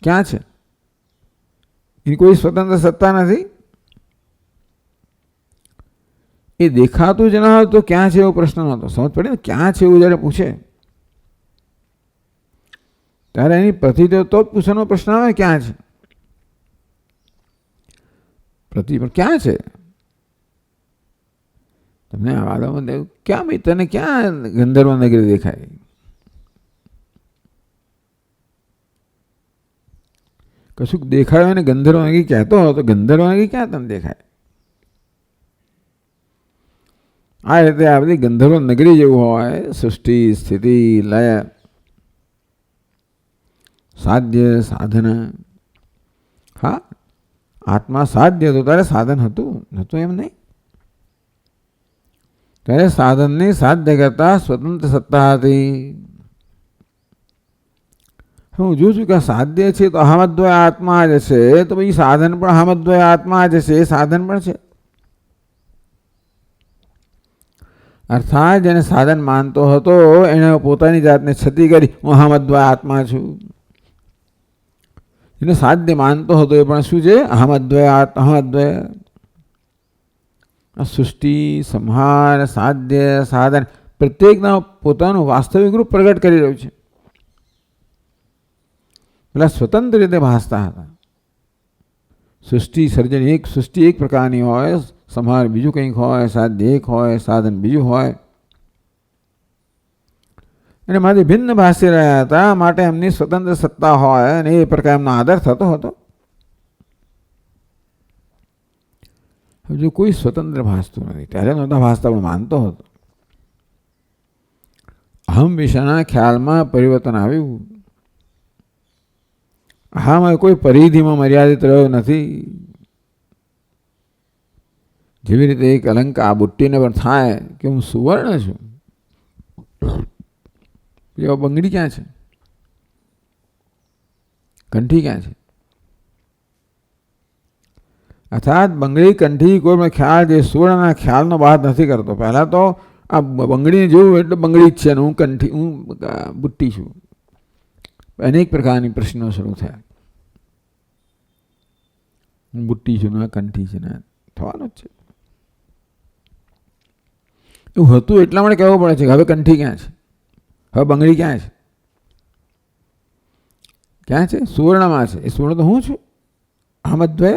ક્યાં છે? એની કોઈ સ્વતંત્ર સત્તા નથી. એ દેખાતું જ ના હોય તો ક્યાં છે એવો પ્રશ્ન નહોતો. સમજ પડે ને? ક્યાં છે એવું જ્યારે પૂછે ત્યારે એની પ્રતિતો તો જ પૂછવાનો પ્રશ્ન આવે ક્યાં છે. પણ ક્યાં છે? તમને આ વાદોમાં ક્યાં ભાઈ તને ક્યાં ગંધર્વ નગરી દેખાય? કશુંક દેખાય ને ગંધર્વ નગરી કહેતો હોય તો ગંધર્વ નગરી ક્યાં તને દેખાય? આ રીતે આ બધી ગંધર્વ નગરી જેવું હોય, સૃષ્ટિ સ્થિતિ લય સાધ્ય સાધન. હા, આત્મા સાધ્ય હતો ત્યારે સાધન હતું, નહોતું એમ નહીં. ત્યારે સાધનની સાધ્ય કરતા સ્વતંત્ર સત્તા હતી. હું જોઉં છું કે સાધ્ય છે તો અહમદ્વય આત્મા જ છે, તો ભાઈ સાધન પણ અહમદ્વય આત્મા જ છે, એ સાધન પણ છે. અર્થાત જેને સાધન માનતો હતો એને પોતાની જાતને છતી કરી, હું અહમદ્વય આત્મા છું. એને સાધ્ય માનતો હતો એ પણ શું છે? અહમ અદ્વય, અહમ અદ્વય. આ સૃષ્ટિ, સંહાર, સાધ્ય, સાધન પ્રત્યેકના પોતાનું વાસ્તવિક રૂપ પ્રગટ કરી રહ્યું છે. પેલા સ્વતંત્ર રીતે ભાસતા હતા. સૃષ્ટિ સર્જન સૃષ્ટિ એક પ્રકારની હોય, સંહાર બીજું કંઈક હોય, સાધ્ય એક હોય, સાધન બીજું હોય. અને માંથી ભિન્ન ભાસી રહ્યા હતા, માટે એમની સ્વતંત્ર સત્તા હોય અને એ પ્રકાર એમનો આદર થતો હતો. હજુ કોઈ સ્વતંત્ર ભાસતું નથી. ત્યારે નહોતા ભાસતા, પણ માનતો હતો. અહમ વિષયના ખ્યાલમાં પરિવર્તન આવ્યું. આમાં કોઈ પરિધિમાં મર્યાદિત રહ્યો નથી. જેવી રીતે એક અલંકાર આ બુટ્ટીને પણ થાય કે હું સુવર્ણ છું, એવા બંગડી ક્યાં છે? કંઠી ક્યાં છે? અર્થાત બંગડી, કંઠી કોઈ પણ ખ્યાલ જે સુવર્ણના ખ્યાલનો બાદ નથી કરતો. પહેલા તો આ બંગડીને જોવું એટલે બંગડી જ છે ને હું કંઠી, હું બુટ્ટી છું. અનેક પ્રકારની પ્રશ્નો શરૂ થયા. હું બુટ્ટી છું ને કંઠી છે ને થવાનું જ છે. એવું હતું એટલા માટે કહેવું પડે છે કે હવે કંઠી ક્યાં છે, હવે બંગડી ક્યાં છે? ક્યાં છે? સુવર્ણમાં છે. એ સુવર્ણ તો હું છું. અહમ અદ્વય.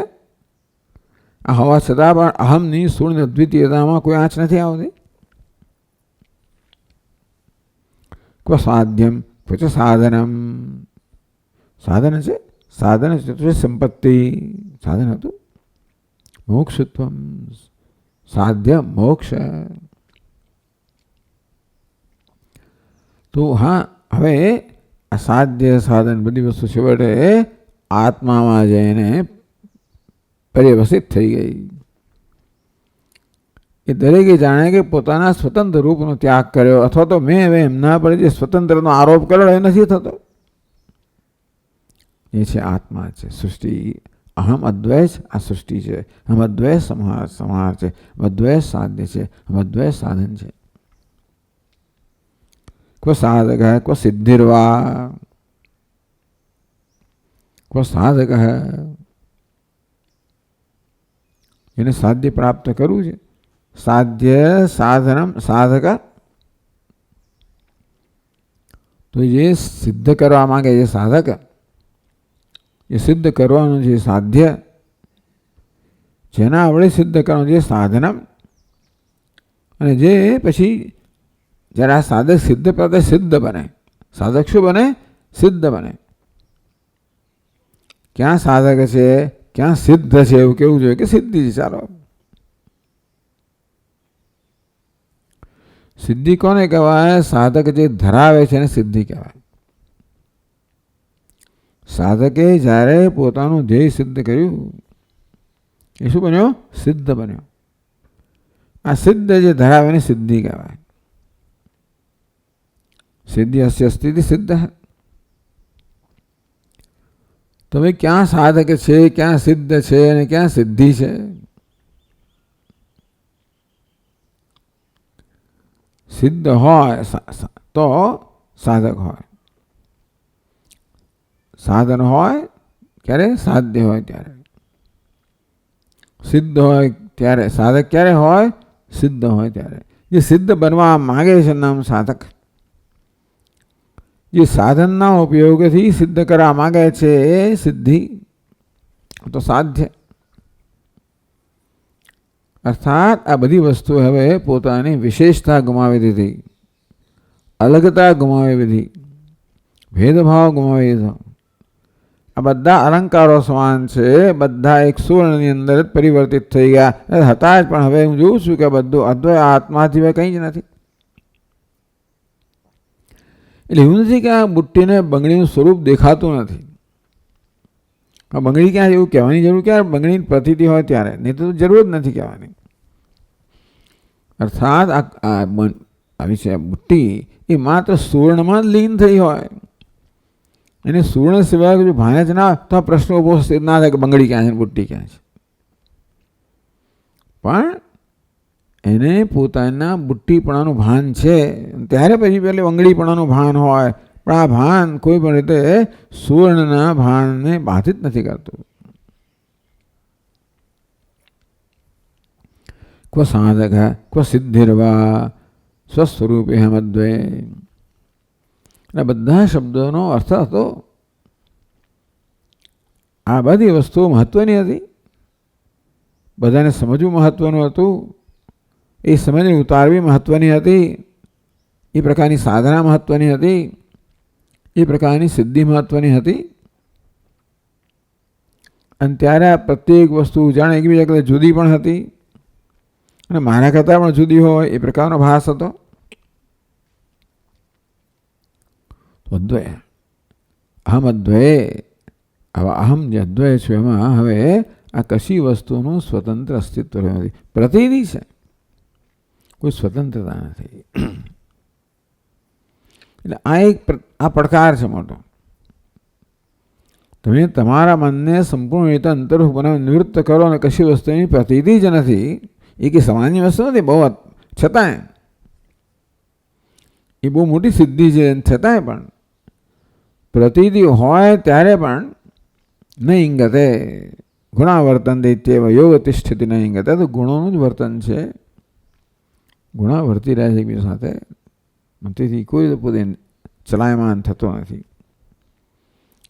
આ હવા છતાં પણ અહમની સુવર્ણ અદ્વિતીયતામાં કોઈ આંચ નથી આવતી. ક્વ સાધ્યમ પછી સાધનમ. સાધન છે, સાધન છે સંપત્તિ, સાધન હતું. મોક્ષત્વમ, સાધ્ય મોક્ષ. તો હા, હવે આ સાધ્ય સાધન બધી વસ્તુ છેવટે આત્મામાં જઈને પર્યવસિત થઈ ગઈ. એ દરેકે જાણે કે પોતાના સ્વતંત્ર રૂપનો ત્યાગ કર્યો, અથવા તો મેં હવે એમના પર જે સ્વતંત્રનો આરોપ કર્યો એ નથી થતો. એ છે આત્મા છે, સૃષ્ટિ. અહમ અદ્વય આ સૃષ્ટિ છે, અહમ અદ્વય સંહાર છે, અદ્વય સાધ્ય છે, અહમ અદ્વય સાધન છે. ક્વ સાધક ક્વ સિદ્ધિર્વા, ક્વ સાધક. એને સાધ્ય પ્રાપ્ત કરવું છે. સાધ્ય સાધનમ સાધક. તો જે સિદ્ધ કરવા માંગે છે સાધક, એ સિદ્ધ કરવાનું છે સાધ્ય, જેના આપણે સિદ્ધ કરવાનું છે સાધનમ. અને જે પછી જ્યારે આ સાધક સિદ્ધ પ્રત્યે સિદ્ધ બને, સાધક શું બને? સિદ્ધ બને. ક્યાં સાધક છે, ક્યાં સિદ્ધ છે એવું કેવું જોઈએ કે સિદ્ધિ છે. ચાલો, સિદ્ધિ કોને કહેવાય? સાધક જે ધરાવે છે એને સિદ્ધિ કહેવાય. સાધકે જ્યારે પોતાનું ધ્યેય સિદ્ધ કર્યું એ શું બન્યો? સિદ્ધ બન્યો. આ સિદ્ધ જે ધરાવે એને સિદ્ધિ કહેવાય. સિદ્ધિ અસ્ય સ્થિતિ સિદ્ધ. તમે ક્યાં સાધક છે, ક્યાં સિદ્ધ છે અને ક્યાં સિદ્ધિ છે? સિદ્ધ હોય તો સાધક હોય, સાધન હોય ક્યારે? સાધ્ય હોય ત્યારે. સિદ્ધ હોય ત્યારે સાધક, ક્યારે હોય? સિદ્ધ હોય ત્યારે. જે સિદ્ધ બનવા માગે છે નામ સાધક. જે સાધનના ઉપયોગથી સિદ્ધ કરવા માગે છે એ સિદ્ધિ, તો સાધ્ય. અર્થાત આ બધી વસ્તુ હવે પોતાની વિશેષતા ગુમાવી દીધી, અલગતા ગુમાવી દીધી, ભેદભાવ ગુમાવી દીધો. આ બધા અલંકારો સમાન છે, બધા એક સુવર્ણની અંદર જ પરિવર્તિત થઈ ગયા હતા જ, પણ હવે હું જોઉં છું કે બધું અદ્વય આત્માથી હવે કંઈ જ નથી. એટલે એવું નથી કે આ બુટ્ટીને બંગડીનું સ્વરૂપ દેખાતું નથી. આ બંગડી ક્યાં એવું કહેવાની જરૂર ક્યારે? બંગડીની પ્રતીતિ હોય ત્યારે, નહીં તો જરૂર જ નથી કહેવાની. અર્થાત આવી છે બુટ્ટી એ માત્ર સુવર્ણમાં જ લીન થઈ હોય, એને સુવર્ણ સિવાય જો ભાને જ ના તો આ પ્રશ્ન ઉભો ના થાય કે બંગડી ક્યાં છે, બુટ્ટી ક્યાં છે. પણ એને પોતાના બુટ્ટીપણાનું ભાન છે, ત્યારે પછી પેલી બંગડીપણાનું ભાન હોય, પણ આ ભાન કોઈ પણ રીતે સુવર્ણના ભાનને બાધિત નથી કરતું. ક્વ સાધક ક્વ સિદ્ધિર્વા સ્વસ્વરૂપે મદ્વે. એટલે બધા શબ્દોનો અર્થ હતો આ બધી વસ્તુઓ મહત્વની હતી, બધાને સમજવું મહત્વનું હતું, એ સમજને ઉતારવી મહત્વની હતી, એ પ્રકારની સાધના મહત્વની હતી, એ પ્રકારની સિદ્ધિ મહત્વની હતી. અને ત્યારે આ પ્રત્યેક વસ્તુ જાણે એકબીજા કરતાં જુદી પણ હતી અને મારા કરતાં પણ જુદી હોય એ પ્રકારનો ભાસ હતો. અદ્વય અહમ અદ્વય, આવા અહમ જે અદ્વય છે એમાં હવે આ કશી વસ્તુનું સ્વતંત્ર અસ્તિત્વ નથી. પ્રતિનિધિ છે, કોઈ સ્વતંત્રતા નથી. એટલે આ પડકાર છે મોટો. તમે તમારા મનને સંપૂર્ણ રીતે અંતર્મુખ બનાવી નિવૃત્ત કરો અને કશી વસ્તુની પ્રતિનિધિ જ નથી. એ કે સામાન્ય વસ્તુ નથી, બહુ છતાંય એ બહુ મોટી સિદ્ધિ છે. છતાંય પણ પ્રતિનિધિ હોય ત્યારે પણ ન ઇંગતે ગુણાવર્તન દૈત્ય યોગ તિષ્ઠિતિ ન ઇંગતે. તો ગુણોનું જ વર્તન છે, ગુણા વર્તી રહ્યા છે એકબીજા સાથે. તેથી કોઈ પોતે ચલાયમાન થતો નથી.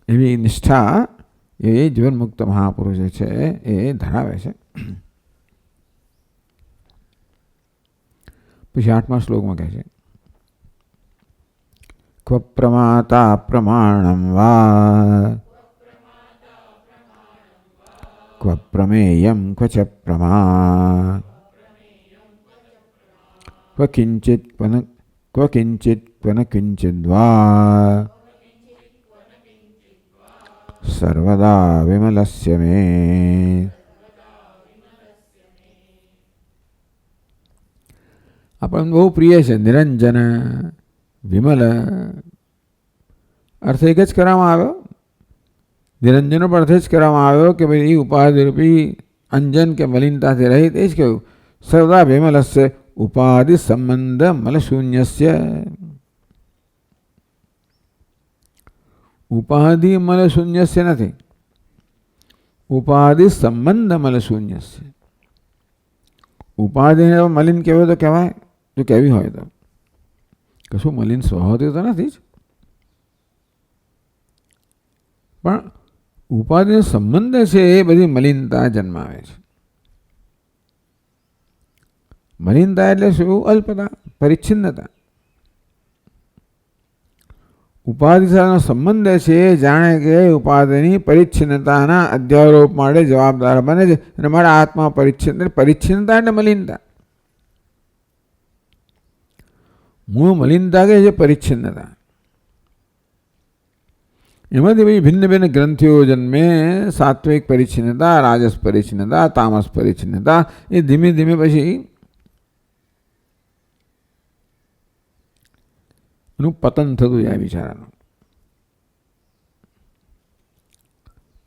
એવી નિષ્ઠા એ જીવનમુક્ત મહાપુરુષ છે એ ધરાવે છે. પછી 8મા શ્લોકમાં કહે છે ક્વ પ્રમાતા પ્રમાણમ વા ક્વ પ્રમેયમ ક્વ ચ પ્રમા ક્વ કિંચિત ક્વ ન કિંચિદ વા સર્વદા વિમલસ્ય મે. આપણને બહુ પ્રિય છે નિરંજન વિમલ. અર્થ એક જ કરવામાં આવ્યો, નિરંજનનો પણ અર્થ જ કરવામાં આવ્યો કે ભાઈ એ ઉપાધિરૂપી અંજન કે મલિનતાથી રહિત. એ જ કહ્યું સર્વદા વિમલસ્ય ઉપાધિ સંબંધ મલશૂન્યસ્ય. ઉપાધિ મલશૂન્યસ્ય નથી, ઉપાધિ સંબંધ મલશૂન્યસ્ય. ઉપાધિને મલિન કહેવાય તો કહેવાય, જો કહેવી હોય તો. કશું મલિન સ્વભાવથી તો નથી જ, પણ ઉપાધિનો સંબંધ છે એ બધી મલિનતા જન્માવે છે. મલિનતા એટલે શું? અલ્પતા, પરિચ્છિન્નતા. ઉપાધિ સાથેનો સંબંધ છે જાણે કે ઉપાધિની પરિચ્છિન્નતાના અધ્યારોપ માટે જવાબદાર બને છે. અને મારા આત્મા પરિચ્છિન્ન, પરિચ્છિન્નતા એટલે મલિનતા. મૂળ મલિનતા કે છે પરિચ્છિન્નતા. એમાંથી પછી ભિન્ન ભિન્ન ગ્રંથિઓ જન્મે. સાત્વિક પરિચ્છિન્નતા, રાજસ પરિચ્છિન્નતા, તામસ પરિચ્છિન્નતા. એ ધીમે ધીમે પછી એનું પતન થતું જાય બિચારાનું.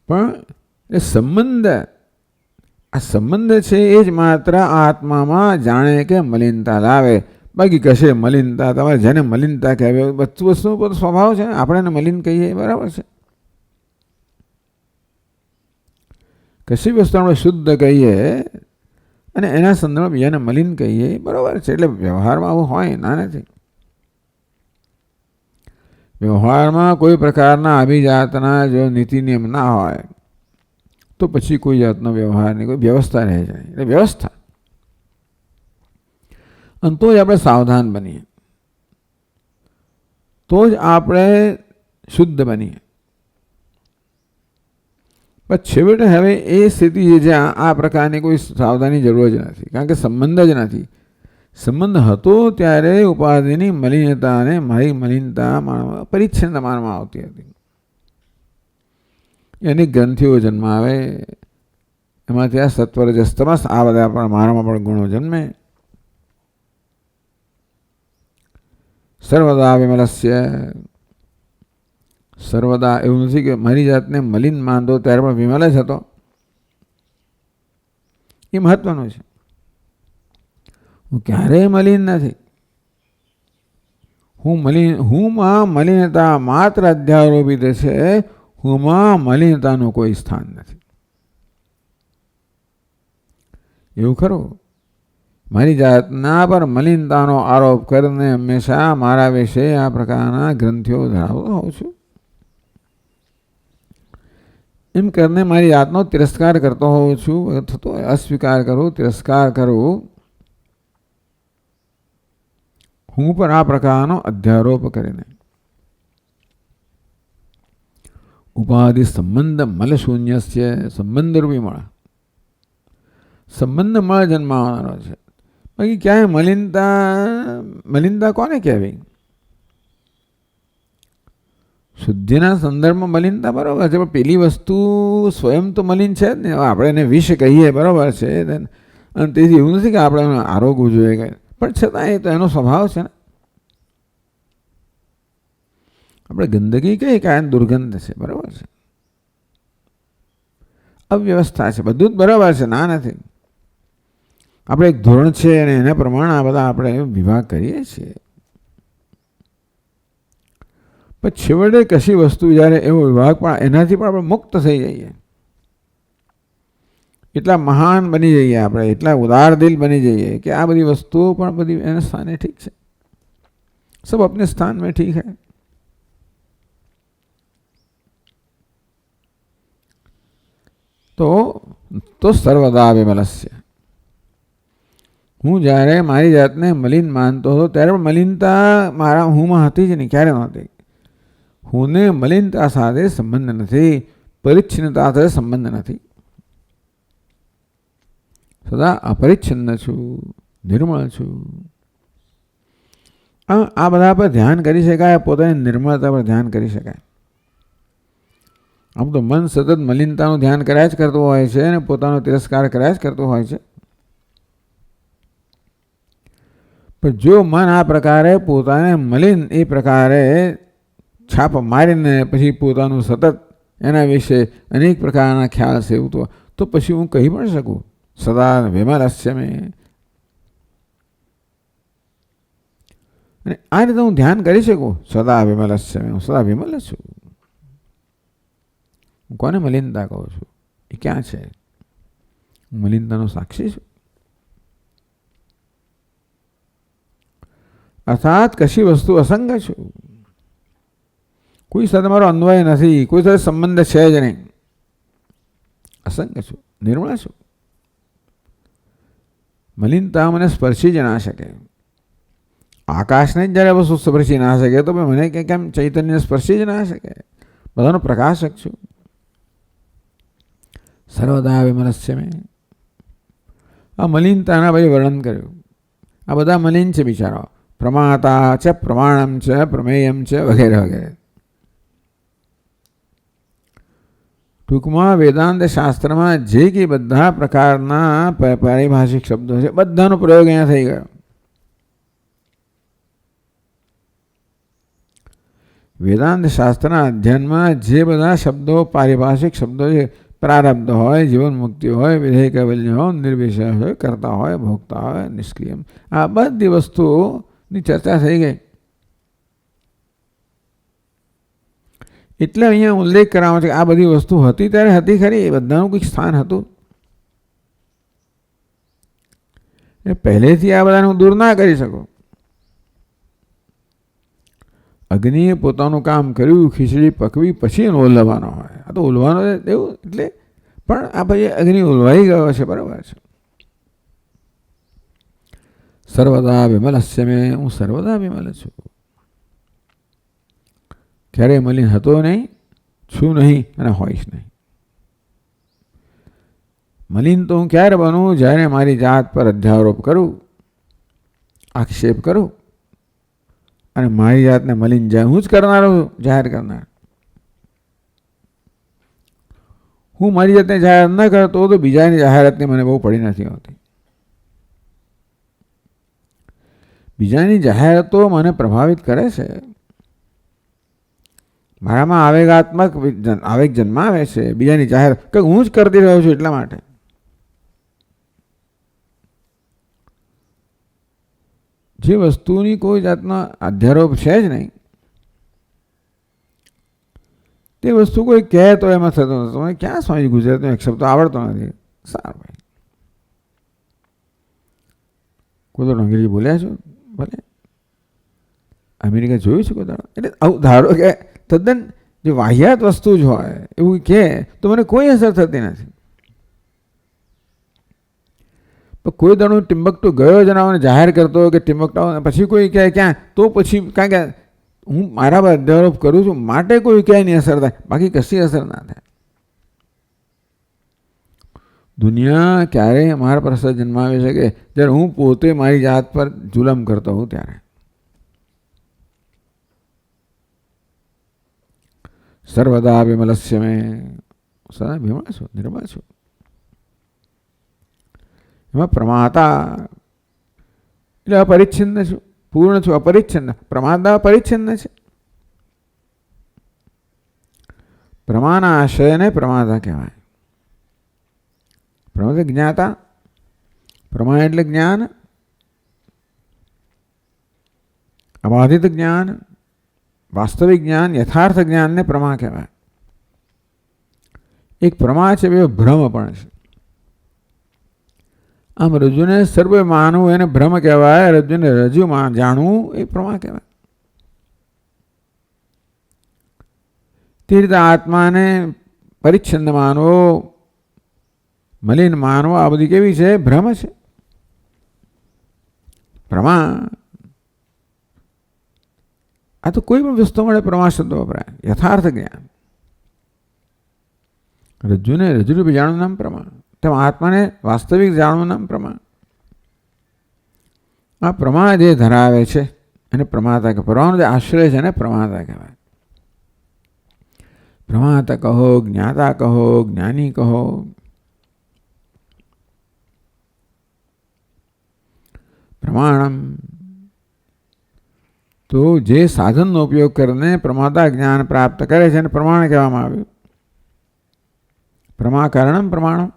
પણ એ સંબંધ, આ સંબંધ છે એ જ માત્ર આત્મામાં જાણે કે મલિનતા લાવે. બાકી કશે મલિનતા, તમારે જેને મલિનતા કહેવાય બધું વસ્તુ પર સ્વભાવ છે. આપણે એને મલિન કહીએ બરાબર છે, કશી વસ્તુ આપણે શુદ્ધ કહીએ અને એના સંદર્ભમાં બીજાને મલિન કહીએ બરાબર છે. એટલે વ્યવહારમાં આવું હોય ના નથી. વ્યવહારમાં કોઈ પ્રકારના અભિજાતના જો નીતિ નિયમ ના હોય તો પછી કોઈ જાતનો વ્યવહારની કોઈ વ્યવસ્થા રહે જાય. એટલે વ્યવસ્થા, અને તો જ આપણે સાવધાન બનીએ, તો જ આપણે શુદ્ધ બનીએ. પણ છેવટે હવે એ સ્થિતિ છે જ્યાં આ પ્રકારની કોઈ સાવધાની જરૂર જ નથી, કારણ કે સંબંધ જ નથી. સંબંધ હતો ત્યારે ઉપાધિની મલિનતાને મારી મલિનતા માનવા, પરિચ્છિન્નતા માનવામાં આવતી હતી. એની ગ્રંથિઓ જન્માવે, એમાંથી આ સત્વ રજસ તમસ આ બધા પણ મારામાં પણ ગુણો જન્મે. સર્વદા વિમલસ્ય, સર્વદા એવું નથી કે મારી જાતને મલિન માનતો ત્યારે પણ વિમલ જ હતો. એ મહત્વનું છે. હું ક્યારેય મલિન નથી. હુંમાં મલિનતા માત્ર અધ્યારોપિત છે. હુંમાં મલિનતાનું કોઈ સ્થાન નથી. એવું ખરું? મારી જાતના પર મલિનતાનો આરોપ કરીને હંમેશા મારા વિશે આ પ્રકારના ગ્રંથિઓ ધરાવતો હોઉં છું. એમ કરીને મારી જાતનો તિરસ્કાર કરતો હોઉં છું. થતો અસ્વીકાર કરું, તિરસ્કાર કરું. હું પર આ પ્રકારનો અધ્યારોપ કરીને ઉપાધિ સંબંધ મલ શૂન્ય છે. સંબંધ રૂપી મળ, સંબંધ મળ જન્માવાનો છે. બાકી ક્યાંય મલિનતા કોને કહેવી? શુદ્ધિના સંદર્ભમાં મલિનતા બરાબર છે, પણ પેલી વસ્તુ સ્વયં તો મલિન છે જ ને. આપણે એને વિષ કહીએ બરાબર છે, અને તેથી એવું નથી કે આપણે આરોગવું જોઈએ, પણ છતાં એ તો એનો સ્વભાવ છે ને. આપણે ગંદકી કહીએ કે આ દુર્ગંધ છે, બરાબર છે, અવ્યવસ્થા છે, બધું જ બરાબર છે, ના નથી. આપણે એક ધોરણ છે અને એના પ્રમાણે આ બધા આપણે વિભાગ કરીએ છીએ. પણ છેવટે કશી વસ્તુ જ્યારે એવો વિભાગ પણ એનાથી પણ આપણે મુક્ત થઈ જઈએ, એટલા મહાન બની જઈએ, આપણે એટલા ઉદાર દિલ બની જઈએ કે આ બધી વસ્તુઓ પણ બધી એના સ્થાને ઠીક છે. સબ अपने स्थान में ठीक है. તો સર્વદા વિમલસ્ય. હું જ્યારે મારી જાતને મલિન માનતો હતો ત્યારે પણ મલિનતા મારા હુંમાં હતી જ નહીં, ક્યારે નહોતી. હુંને મલિનતા સાથે સંબંધ નથી, પરિચ્છિન્નતા સાથે સંબંધ નથી. સદા અપરિચ્છિન્ન છું, નિર્મળ છું. આ બધા પર ધ્યાન કરી શકાય, પોતાની નિર્મળતા પર ધ્યાન કરી શકાય. આમ તો મન સતત મલિનતાનું ધ્યાન કર્યા જ કરતું હોય છે અને પોતાનો તિરસ્કાર કર્યા જ કરતું હોય છે. પણ જો મન આ પ્રકારે પોતાને મલિન એ પ્રકારે છાપ મારીને પછી પોતાનું સતત એના વિશે અનેક પ્રકારના ખ્યાલ સેવતો, તો પછી હું કહી પણ શકું સદા વિમલસ્ય મેં. અને આ રીતે હું ધ્યાન કરી શકું સદા વિમલસ્ય મેં, હું સદા વિમલ છું. હું કોને મલિનતા કહું છું? એ ક્યાં છે? હું મલિનતાનો સાક્ષી છું. અર્થાત કશી વસ્તુ અસંગ છું. કોઈ સાથે મારો અન્વય નથી, કોઈ સાથે સંબંધ છે જ નહીં. અસંગ છું, નિર્મળ છું. મલિનતા મને સ્પર્શી જ ના શકે. આકાશને જ જ્યારે વસ્તુ સ્પર્શી ના શકે તો મને કેમ ચૈતન્ય સ્પર્શી જ ના શકે? બધાનો પ્રકાશક છું. સર્વદા વિમલસ્ય મેં. આ મલિનતાના ભાઈ વર્ણન કર્યું. આ બધા મલિન છે બિચારાઓ. પ્રમાતા છે, પ્રમાણમ છે, પ્રમેયમ છે, વગેરે વગેરે. ટૂંકમાં વેદાંત શાસ્ત્રમાં જે કે બધા પ્રકારના પારિભાષિક શબ્દો છે, બધાનો પ્રયોગ અહીંયા થઈ ગયો. વેદાંત શાસ્ત્રના અધ્યયનમાં જે બધા શબ્દો પારિભાષિક શબ્દો છે, પ્રારબ્ધ હોય, જીવન મુક્તિ હોય, વિધેય કૈવલ્ય હોય, નિર્વિષય હોય, કરતા હોય, ભોગતા હોય, નિષ્ક્રિય, આ બધી વસ્તુઓની ચર્ચા થઈ ગઈ. એટલે અહીંયા ઉલ્લેખ કરવામાં છે કે આ બધી વસ્તુ હતી ત્યારે હતી ખરી, એ બધાનું કંઈક સ્થાન હતું. એ પહેલેથી આ બધાને હું દૂર ના કરી શકું. અગ્નિએ પોતાનું કામ કર્યું, ખીચડી પકવી, પછી એનો ઓલવવાનો હોય. આ તો ઓલવાનો એવું એટલે, પણ આ ભાઈ અગ્નિ ઓલવાઈ ગયો છે, બરાબર છે. સર્વદા વિમલસ્ય મેં, હું સર્વદા વિમલ છું. ક્યારેય મલિન હતો નહીં, છું નહીં અને હોઈશ નહીં. મલિન તો હું ક્યારે બનું? જ્યારે મારી જાત પર અધ્યારોપ કરું, આક્ષેપ કરું અને મારી જાતને મલિન હું જ કરનારો, જાહેર કરનાર. હું મારી જાતને જાહેર ન કરતો તો બીજાની જાહેરાતની મને બહુ પડી નથી આવતી. બીજાની જાહેરાતો મને પ્રભાવિત કરે છે. મારામાં આવેગ જન્માવે છે બીજાની જાહેરાત, કે હું જ કરતી રહ્યો છું એટલા માટે. જે વસ્તુની કોઈ જાતનો અધ્યારોપ છે જ નહીં, તે વસ્તુ કોઈ કહે તો એમાં થતો નથી. તમે ક્યાં સ્વામી ગુજરાતનો એક શબ્દ આવડતો નથી? સારું ભાઈ, કોઈ તો અંગ્રેજી બોલ્યા છો? ભલે અમેરિકા જોયું છે કોઈ દાડો? એટલે આવું ધારો કે તદ્દન જે વાહિયાત વસ્તુ જ હોય એવું કહે તો મને કોઈ અસર થતી નથી. પણ કોઈ દાડો ટિમ્બકટુ ગયો જણાવને જાહેર કરતો હોય કે ટિમ્બકટુ, પછી કોઈ કહે ક્યાં, તો પછી કારણ કે હું મારા પર અધ્યારોપ કરું છું માટે કોઈ ક્યાંય નહીં અસર થાય, બાકી કશી અસર ના થાય. દુનિયા ક્યારેય મારા પર અસર જન્માવી શકે જ્યારે હું પોતે મારી જાત પર જુલમ કરતો હોઉં ત્યારે. સર્વદા વિમલસ્ય મેં, સદા વિમલ છું, નિર્મળ છું. એમાં પ્રમાતા એટલે અપરિચ્છિન્ન છું, પૂર્ણ છું, અપરિચ્છિન્ન. પ્રમાતા પરિચ્છિન્ન છે. પ્રમાના આશ્રયને પ્રમાતા કહેવાય. પ્રમા એટલે જ્ઞાતા, પ્રમા એટલે જ્ઞાન, અબાધિત જ્ઞાન, વાસ્તવિક જ્ઞાન, યથાર્થ જ્ઞાનને પ્રમા કહેવાય. એક પ્રમા છે, બે ભ્રમ પણ છે. આમ રજ્જુને સર્વે માનવું એને ભ્રમ કહેવાય, રજ્જુને રજ્જુમાં જાણવું એ પ્રમા કહેવાય. તે રીતે આત્માને પરિચ્છન્ન માનવો, મલિન માનવો, આ બધી કેવી છે? ભ્રમ છે. પ્રમા આ તો કોઈ પણ વસ્તુ મળે પ્રમા શબ્દ વપરાય. યથાર્થ જ્ઞાન, રજ્જુને રજ્જુરૂપે જાણવું નામ પ્રમા, તેમ આત્માને વાસ્તવિક જાણવું નામ પ્રમા. આ પ્રમા જે ધરાવે છે એને પ્રમાતા કહે. પ્રમાનો જે આશ્રય છે એને પ્રમાતા કહેવાય. પ્રમાતા કહો, જ્ઞાતા કહો, જ્ઞાની કહો. પ્રમાણમ તો જે સાધનનો ઉપયોગ કરીને પ્રમાતા જ્ઞાન પ્રાપ્ત કરે છે એને પ્રમાણ કહેવામાં આવ્યું. પ્રમા કારણમ પ્રમાણમ.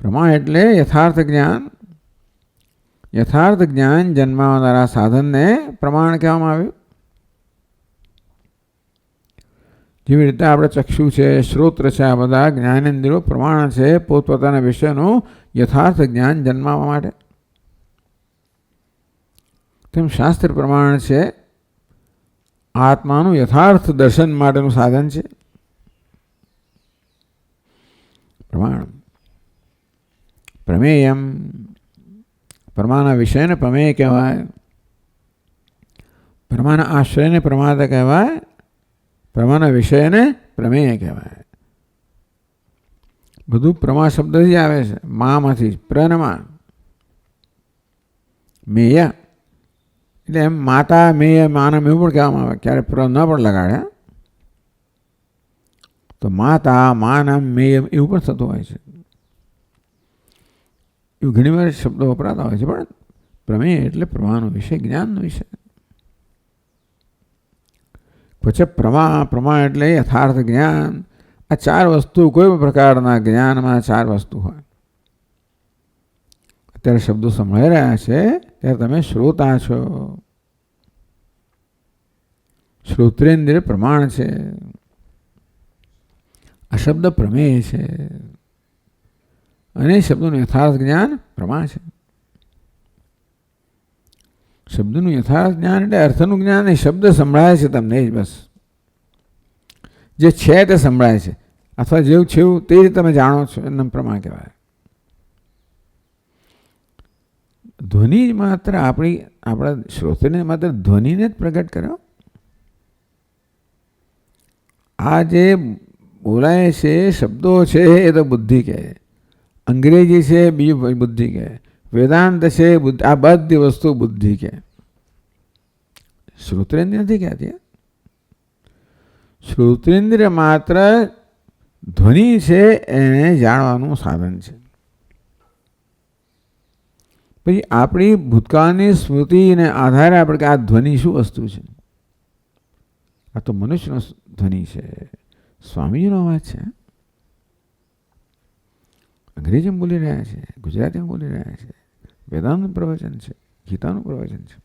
પ્રમા એટલે યથાર્થ જ્ઞાન. યથાર્થ જ્ઞાન જન્માવનારા સાધનને પ્રમાણ કહેવામાં આવ્યું. જેવી રીતે આપણે ચક્ષુ છે, શ્રોત્ર છે, આ બધા જ્ઞાનેન્દ્રિયો પ્રમાણ છે પોતપોતાના વિષયનું યથાર્થ જ્ઞાન જન્માવવા માટે. તેમ શાસ્ત્ર પ્રમાણ છે આત્માનું યથાર્થ દર્શન માટેનું સાધન છે પ્રમાણ. પ્રમેયમ, પ્રમાના વિષયને પ્રમેય કહેવાય. પ્રમાના આશ્રયને પ્રમાતા કહેવાય. પ્રમાના વિષયને પ્રમેય કહેવાય. બધું પ્રમા શબ્દથી આવે છે, મામાંથી. પ્રનમાં મેય એટલે એમ માતા મેય માનમ એવું પણ કહેવામાં આવે. ક્યારે પ્ર ન પણ લગાડે તો માતા માનમ મેયમ એવું પણ થતું હોય છે. એવું ઘણી વાર શબ્દો વપરાતા હોય છે. પણ પ્રમેય એટલે પ્રમાનો વિષય, જ્ઞાનનો વિષય. પછી પ્રમા એટલે યથાર્થ જ્ઞાન. આ ચાર વસ્તુ કોઈ પણ પ્રકારના જ્ઞાનમાં ચાર વસ્તુ હોય. અત્યારે શબ્દો સંભળાઈ રહ્યા છે ત્યારે તમે શ્રોતા છો. શ્રોત્રેન્દ્રિય પ્રમાણ છે. આ શબ્દ પ્રમેય છે અને શબ્દોનું યથાર્થ જ્ઞાન પ્રમા છે. શબ્દનું યથાર્થ જ્ઞાન એટલે અર્થનું જ્ઞાન નહીં. શબ્દ સંભળાય છે તમને જ બસ. જે છે તે સંભળાય છે અથવા જેવું છે એવું તે રીતે તમે જાણો છો એમ પ્રમા કહેવાય. ધ્વનિ માત્ર આપણા શ્રોતને માત્ર ધ્વનિને જ પ્રગટ કર્યો. આ જે બોલાય છે શબ્દો છે એ તો બુદ્ધિ કહે. અંગ્રેજી છે બીજું બુદ્ધિ કહે. વેદાંત છે આ બધી વસ્તુ બુદ્ધિ કહે. શ્રોત્રેન્દ્રિય નથી કહેતી. શ્રોત્રેન્દ્રિય માત્ર ધ્વનિ છે એને જાણવાનું સાધન છે. પછી આપણી ભૂતકાળની સ્મૃતિને આધારે આપણે કે આ ધ્વનિ શું વસ્તુ છે. આ તો મનુષ્યનો ધ્વનિ છે, સ્વામીજીનો અવાજ છે. અંગ્રેજીમાં બોલી રહ્યા છે, ગુજરાતીમાં બોલી રહ્યા છે, વેદાંતનું પ્રવચન છે, ગીતાનું પ્રવચન છે.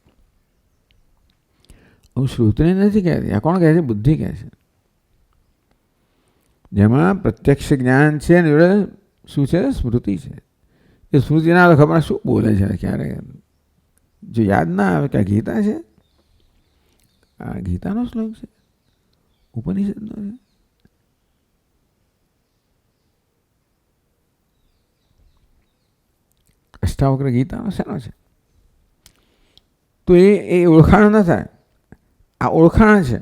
હું શ્રુતિને નથી કહેતી. આ કોણ કહે છે? બુદ્ધિ કહે છે. જેમાં પ્રત્યક્ષ જ્ઞાન છે ને જોડે શું છે? સ્મૃતિ છે. એ સ્મૃતિ ના ખબર શું બોલે છે ક્યારે જો યાદ ના આવે કે ગીતા છે, આ ગીતાનો શ્લોક છે, ઉપનિષદનો છે. અષ્ટાવક્ર ગીતાનો શેનો છે? તો એ ઓળખાણ ન થાય. આ ઓળખાણ છે.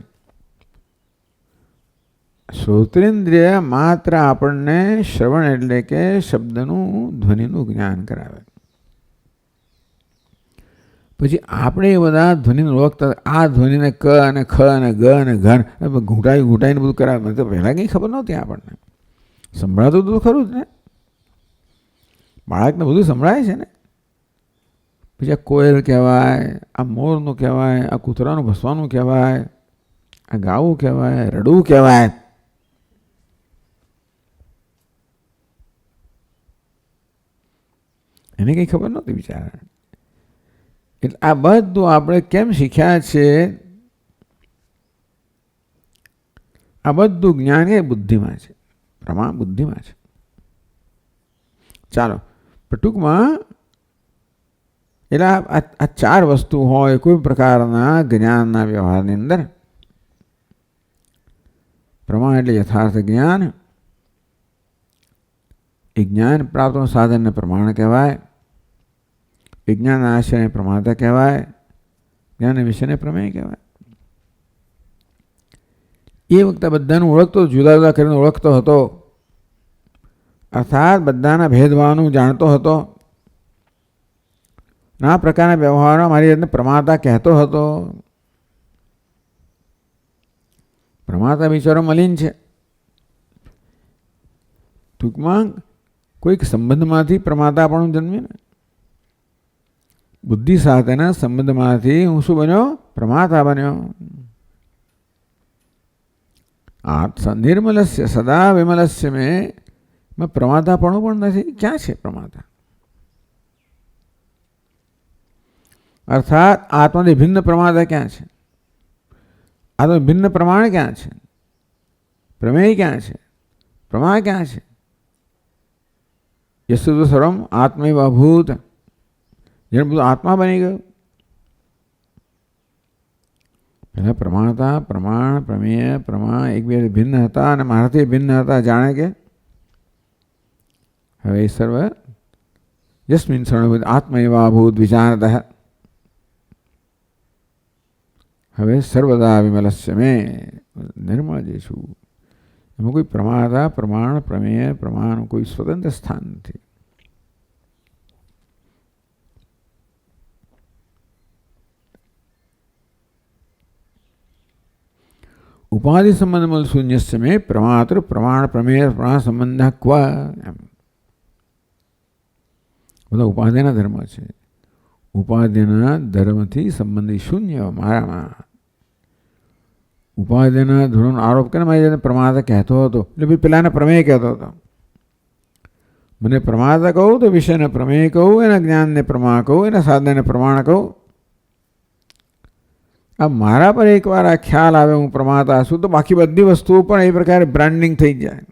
શ્રોત્રેન્દ્રિય માત્ર આપણને શ્રવણ એટલે કે શબ્દનું ધ્વનિનું જ્ઞાન કરાવે. પછી આપણે એ બધા ધ્વનિને ઓળખતા આ ધ્વનિને ક અને ખ અને ગ અને ઘન ઘૂંટાઈને બધું કરાવે. તો પહેલાં કંઈ ખબર નહોતી આપણને. સંભળાતું બધું ખરું જ ને. બાળકને બધું સંભળાય છે ને. પછી આ કોયલ કહેવાય, આ મોરનું કહેવાય, આ કૂતરાનું ભસવાનું કહેવાય, આ ગાવું કહેવાય, રડવું કહેવાય. એને કંઈ ખબર નહોતી બિચારા. એટલે આ બધું આપણે કેમ શીખ્યા છે? આ બધું જ્ઞાન એ બુદ્ધિમાં છે, પ્રમાણ બુદ્ધિમાં છે. ચાલો ટૂંકમાં એટલે આ ચાર વસ્તુ હોય કોઈ પ્રકારના જ્ઞાનના વ્યવહારની અંદર. પ્રમાણ એટલે યથાર્થ જ્ઞાન. એ જ્ઞાન પ્રાપ્તનું સાધનને પ્રમાણ કહેવાય. વિજ્ઞાન આશયને પ્રમાતા કહેવાય. જ્ઞાન વિષયને પ્રમેય કહેવાય. એ વખતે બધાનું ઓળખતો, જુદા જુદા કરીને ઓળખતો હતો. અર્થાત બધાના ભેદભાવનું જાણતો હતો. આ પ્રકારના વ્યવહારો મારી જાતને પ્રમાતા કહેતો હતો. પ્રમાતા બિચારો મલિન છે. ટૂંકમાં કોઈક સંબંધમાંથી પ્રમાતા પણ જન્મે ને. બુદ્ધિ સાથેના સંબંધમાંથી હું શું બન્યો? પ્રમાતા બન્યો. આ નિર્મલસ્ય સદા વિમલસ્ય મેં પ્રમાતાપણું પણ નથી. ક્યાં છે પ્રમાતા? અર્થાત આત્માથી ભિન્ન પ્રમાતા ક્યાં છે? આત્મા ભિન્ન પ્રમાણ ક્યાં છે? પ્રમેય ક્યાં છે? પ્રમા ક્યાં છે? યસ્તુ સર્વમ આત્મૈવ અભૂત. જેને બધું આત્મા બની ગયું. પહેલા પ્રમાણતા, પ્રમાણ, પ્રમેય, પ્રમા એકબીજાથી ભિન્ન હતા અને મારાથી ભિન્ન હતા. જાણે કે હવે એ સર્વ યસ્મિન સર્વભૂત આત્મૈવાભૂત વિચારતઃ. હવે સર્વદા વિમલસ્ય મેં નિર્મળ જે છું. એમાં કોઈ પ્રમાતા, પ્રમાણ, પ્રમેય, પ્રમાણ કોઈ સ્વતંત્ર સ્થાન નથી. ઉપાધિ સંબંધ શૂન્યસ્ય મેં પ્રમાત્ર પ્રમાણ પ્રમેય પ્રમાણ સંબંધ ક્વ. એમ બધા ઉપાધિના ધર્મ છે. ઉપાધિના ધર્મથી સંબંધી શૂન્ય મારામાં. ઉપાધિના ધર્મનો આરોપ કરીને મારી જાતને પ્રમાતા કહેતો હતો. એટલે ભાઈ પેલાને પ્રમેય કહેતો હતો. મને પ્રમાતા કહું તો વિષયને પ્રમેય કહું, એના જ્ઞાનને પ્રમા કહું, એના સાધનને પ્રમાણ કહું. આ મારા પર એકવાર આ ખ્યાલ આવે હું પ્રમાતા છું તો બાકી બધી વસ્તુઓ પણ એ પ્રકારે બ્રાન્ડિંગ થઈ જાય.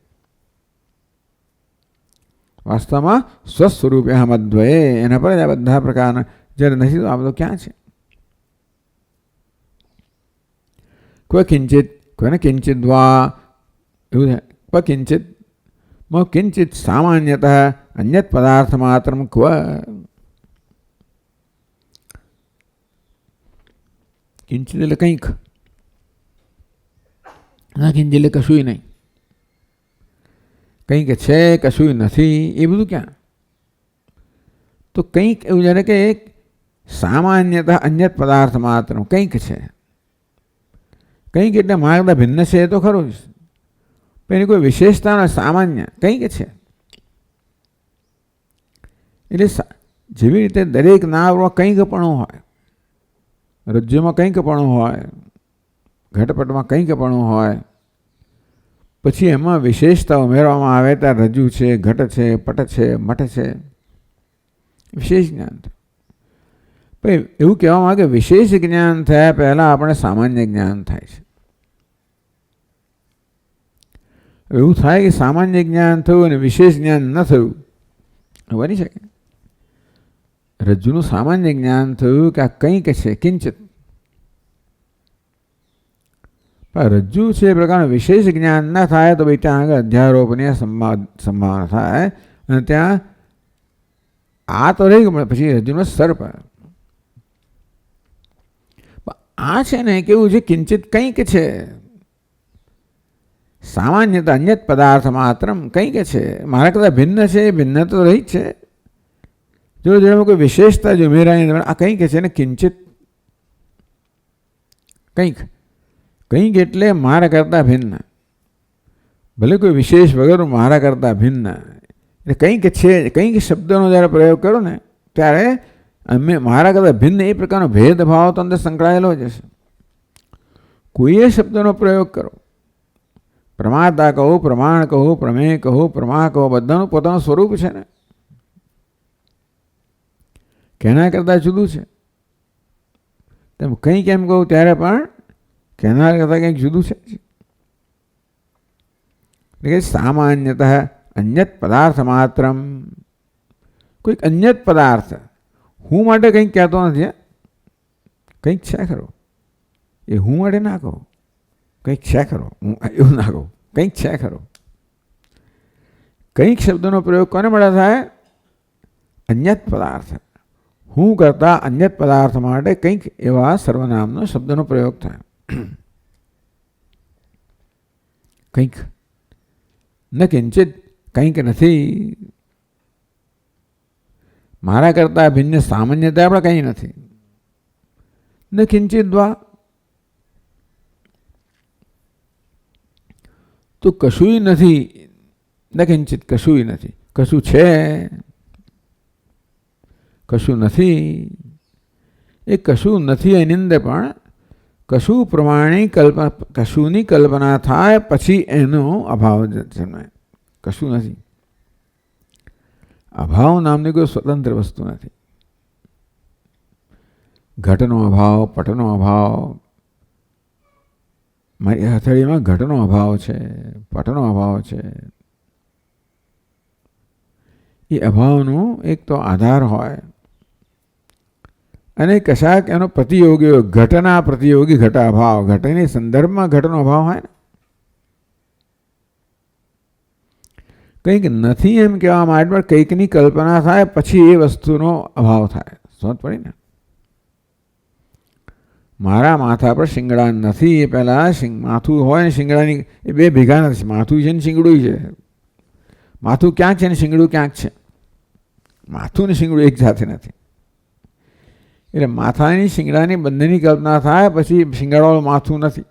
વાસ્તવમાં સ્વસ્વરૂપે મદ્વયે એના પર જ આ બધા પ્રકારના. જ્યારે નથી તો આ બધો ક્યાં છે? કોઈ કિંચિત, કોઈને કિંચિત વા એવું છે. કોઈ કિંચિત કિંચિત સામાન્યતઃ અન્યત પદાર્થ માત્ર ક્વ. કિંચિત એટલે કંઈક, ના કિંચિત એટલે કશું નહીં. કંઈક છે કશું નથી એ બધું ક્યાં? તો કંઈક એવું જ્યારે કે એક સામાન્યતા અન્યત પદાર્થ માત્ર કંઈક છે. કંઈક એટલે માર્ગદા ભિન્ન છે એ તો ખરું જ. પણ એની કોઈ વિશેષતા સામાન્ય કંઈક છે. એટલે જેવી રીતે દરેક નાવમાં કંઈક પણ હોય, રજ્જુમાં કંઈક પણ હોય, ઘટપટમાં કંઈક પણ હોય, પછી એમાં વિશેષતા ઉમેરવામાં આવે ત્યાં રજ્જુ છે, ઘટ છે, પટ છે, મઠ છે. વિશેષ જ્ઞાન થયું. ભાઈ એવું કહેવામાં કે વિશેષ જ્ઞાન થયા પહેલાં આપણે સામાન્ય જ્ઞાન થાય છે. એવું થાય કે સામાન્ય જ્ઞાન થયું અને વિશેષ જ્ઞાન ન થયું, બની શકે. રજ્જુનું સામાન્ય જ્ઞાન થયું કે આ કંઈક છે, કિંચિત. પણ રજ્જુ છે એ પ્રકારનું વિશેષ જ્ઞાન ના થાય તો ભાઈ ત્યાં આગળ અધ્યારોપની સંભાવના થાય અને ત્યાં આ તો રહી ગયું, પછી રજ્જુનો સર્પ. આ છે ને કેવું છે, કિંચિત કંઈક છે. સામાન્ય અન્યત પદાર્થ માત્ર કંઈક છે, મારા કરતાં ભિન્ન છે, એ ભિન્ન તો રહી જ છે. જો જેમાં કોઈ વિશેષતા જો ઉમેરાય, આ કંઈક છે ને કિંચિત કંઈક. કંઈક એટલે મારા કરતાં ભિન્ન, ભલે કોઈ વિશેષ વગર મારા કરતાં ભિન્ન. એટલે કંઈક છે, કંઈક શબ્દનો જ્યારે પ્રયોગ કરો ને ત્યારે અમે મારા કરતાં ભિન્ન એ પ્રકારનો ભેદભાવ તો અંદર સંકળાયેલો જ હશે. કોઈએ શબ્દનો પ્રયોગ કરો, પ્રમાતા કહો, પ્રમાણ કહો, પ્રમેય કહો, પ્રમા કહો, બધાનું પોતાનું સ્વરૂપ છે ને, કેના કરતાં જુદું છે. તેમ કંઈક એમ કહું ત્યારે પણ કેના કરતાં કંઈક જુદું છે. એટલે સામાન્યતઃ અન્યત પદાર્થ માત્ર, કોઈક અન્યત પદાર્થ, હું માટે કંઈક કહેતો નથી. કંઈક છે ખરો, એ હું માટે ના કહો. કંઈક છે ખરો, હું એવું ના કહું. કંઈક છે ખરો. કંઈક શબ્દનો પ્રયોગ કોને મળે થાય? અન્યત પદાર્થ. હું કરતા અન્યત પદાર્થ માટે કંઈક એવા સર્વનામનો શબ્દનો પ્રયોગ થાય. કંઈક ન કિંચિત, કંઈક નથી. મારા કરતા ભિન્ન સામાન્યતા આપણે કંઈ નથી. ન કિંચિત દ્વા, તો કશુંય નથી. ન કિંચિત, કશુંય નથી. કશું છે, કશું નથી. એ કશું નથી એની અંદર પણ કશું પ્રમાણે કશુંની કલ્પના થાય પછી એનો અભાવ જન્માય. કશું નથી. અભાવ નામની કોઈ સ્વતંત્ર વસ્તુ નથી. ઘટનો અભાવ, પટનો અભાવ, મારી હથેળીમાં ઘટનો અભાવ છે, પટનો અભાવ છે. એ અભાવનો એક તો આધાર હોય અને કશાક એનો પ્રતિયોગી હોય. ઘટના પ્રતિયોગી ઘટ અભાવ, ઘટની સંદર્ભમાં ઘટનો અભાવ હોય ને. કંઈક નથી એમ કહેવા માટે કંઈકની કલ્પના થાય પછી એ વસ્તુનો અભાવ થાય. સમજ પડી ને? મારા માથા પર શિંગડા નથી, એ પહેલાં માથું હોય ને શિંગડાની, એ બે ભેગા નથી. માથું છે ને શિંગડું છે. માથું ક્યાંક છે ને શિંગડું ક્યાંક છે. માથું ને શિંગડું એક સાથે નથી. એટલે માથાની શિંગડાની બંનેની કલ્પના થાય પછી શિંગડાવાળું માથું નથી.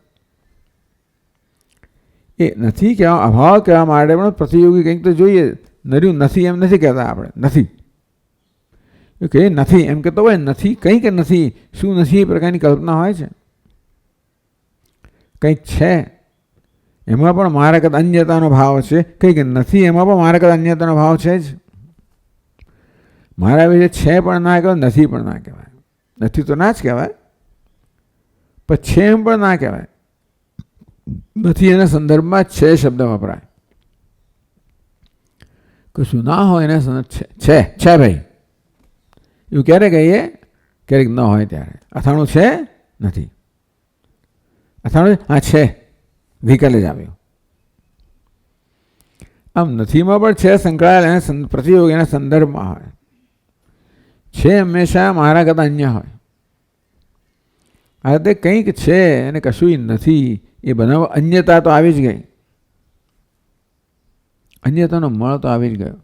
એ નથી કહેવા, અભાવ કહેવા માટે પણ પ્રતિયોગી કંઈક તો જોઈએ. નર્યું નથી એમ નથી કહેતા આપણે. નથી કે નથી એમ કહેતો હોય, નથી કંઈક નથી. શું નથી એ પ્રકારની કલ્પના હોય છે. કંઈક છે એમાં પણ મારા કરતાં અન્યતાનો ભાવ છે. કંઈક નથી એમાં પણ મારા કરતાં અન્યતાનો ભાવ છે જ. મારા વિશે છે પણ ના કહેવાય, નથી પણ ના કહેવાય. નથી તો ના જ કહેવાય, પણ છે એમ પણ ના કહેવાય. નથી એના સંદર્ભમાં છે શબ્દ વપરાય. કશું ના હોય એના સંદર્ભ છે. છે ભાઈ એવું ક્યારે કહીએ? ક્યારેક ન હોય ત્યારે. અથાણું છે, નથી. અથાણું હા છે, ગઈકાલે જ આવ્યો. આમ નથીમાં પણ છે સંકળાયેલ, એના પ્રતિયોગ એના સંદર્ભમાં હોય. છે હંમેશા મારા કરતાં અન્ય હોય. આ રીતે કંઈક છે અને કશું નથી એ બનાવ અન્યતા તો આવી જ ગઈ. અન્યતાનો મળ તો આવી જ ગયો.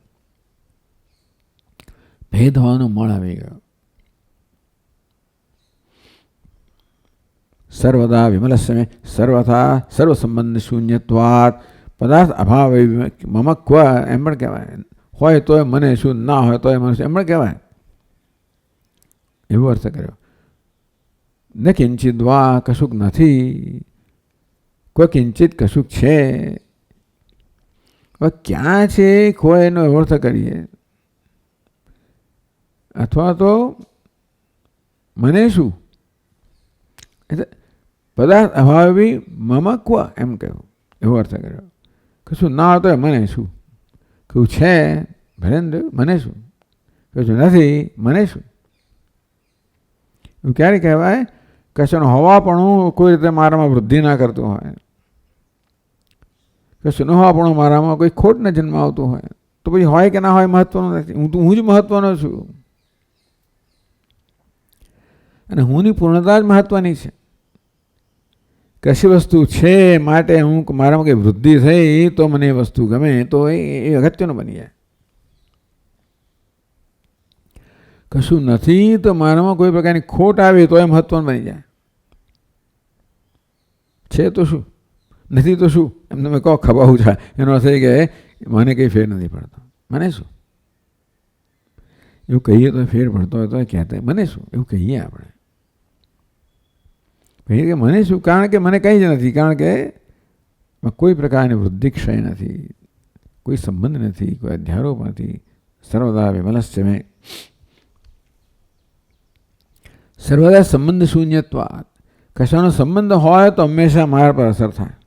ભેદ હોવાનો મળ આવી ગયો. સર્વદા વિમલસ્ય સર્વથા સર્વ સંબંધ શૂન્યત્વાત પદાર્થ અભાવ મમક્વ એમ પણ કહેવાય. હોય તોય મને શું, ના હોય તોય મને શું, એમ પણ કહેવાય. એવો અર્થ કર્યો. ન કિંચિત વા, કશુંક નથી. કોઈ કિંચિત કશુંક છે. હવે ક્યાં છે કોઈ એનો એવો અર્થ કરીએ. અથવા તો મને શું, એટલે પદાર્થ અભાવે બી મમ ક્વ એમ કહ્યું, એવો અર્થ કર્યો. કશું ના હોય તો મને શું, કયું છે ભલે ને મને શું, કશું નથી મને શું. એવું ક્યારે કહેવાય? કશું હોવાપણું કોઈ રીતે મારામાં વૃદ્ધિ ના કરતું હોય, કશું ન હોવાપણું મારામાં કોઈ ખોટ ન જન્મ આવતું હોય, તો પછી હોય કે ના હોય મહત્વનું નથી. હું જ મહત્વનો છું અને હુંની પૂર્ણતા જ મહત્વની છે. કશી વસ્તુ છે માટે હું મારામાં કંઈ વૃદ્ધિ થઈ તો મને એ વસ્તુ ગમે, તો એ અગત્યનું બની જાય. કશું નથી તો મારામાં કોઈ પ્રકારની ખોટ આવે તો એ મહત્વનું બની જાય. છે તો શું, નથી તો શું, એમ તમે કહો ખબાવું છે, એનો અર્થ એ કે મને કંઈ ફેર નથી પડતો. મને શું એવું કહીએ તો ફેર પડતો હોય તો કહેતા મને શું એવું કહીએ આપણે. કે મને શું, કારણ કે મને કંઈ જ નથી, કારણ કે કોઈ પ્રકારની વૃદ્ધિ ક્ષય નથી, કોઈ સંબંધ નથી, કોઈ અધ્યારોપ નથી. સર્વદા વિમલસ્ય મેં, સર્વદા સંબંધ શૂન્યત્વાત. કશાનો સંબંધ હોય તો હંમેશા મારા પર અસર થાય.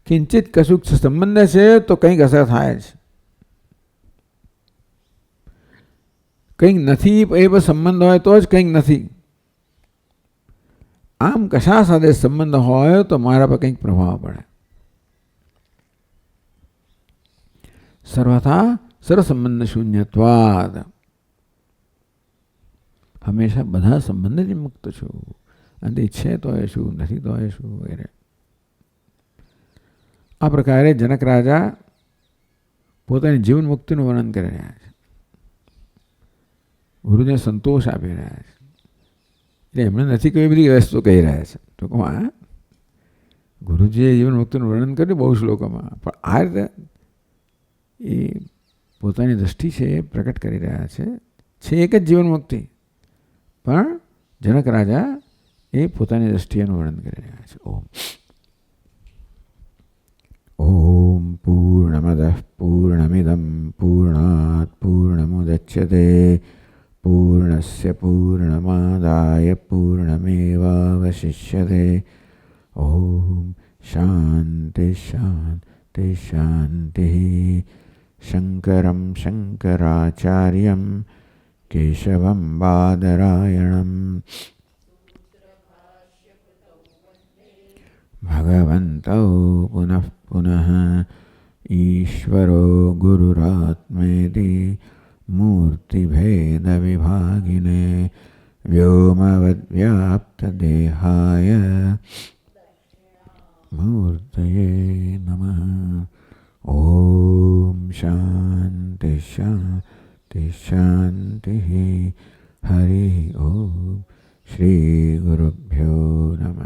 કિંચિત કશુંક સંબંધ છે તો કંઈક અસર થાય છે. કંઈક નથી એ પર સંબંધ હોય તો જ કંઈક નથી. આમ કશા સાથે સંબંધ હોય તો મારા પર કંઈક પ્રભાવ પડે. સર્વથા સર્વસંબંધ શૂન્યત્વાદ. હંમેશા બધા સંબંધથી મુક્ત છું. અને છે તો એ શું, નથી તો એ શું વગેરે. આ પ્રકારે જનક રાજા પોતાની જીવન મુક્તિનું વર્ણન કરી રહ્યા છે. ગુરુને સંતોષ આપી રહ્યા છે. એટલે એમણે નથી કોઈ બધી વસ્તુ કહી રહ્યા છે. ટૂંકમાં ગુરુજીએ જીવન મુક્તિનું વર્ણન કર્યું બહુ શ્લોકોમાં, પણ આ રીતે એ પોતાની દ્રષ્ટિ છે એ પ્રકટ કરી રહ્યા છે એક જ જીવન મુક્તિ, પણ જનક રાજા એ પોતાની દ્રષ્ટિએનું વર્ણન કરી રહ્યા છે. ઓમ પૂર્ણમદઃ પૂર્ણમિદં પૂર્ણાત પૂર્ણમુદચ્યતે પૂર્ણસ્ય પૂર્ણમાદાય પૂર્ણમેવાવશિષ્યતે. ઓમ શાંતિ શાંતિ શાંતિ. શંકરં શંકરાચાર્યં કેશવં બાદરાયણં ભગવन्तौ પુનઃ પુનઃ ઈશ્વરો ગુરુરાત્મેતિ મૂર્તિભેદવિભાગિને વ્યોમવદ્વ્યાપ્તદેહાય મૂર્તયે નમઃ. ઓમ શાંતિ શાંતિ શાંતિ. હરિ ઓમ. શ્રી ગુરુભ્યો નમઃ.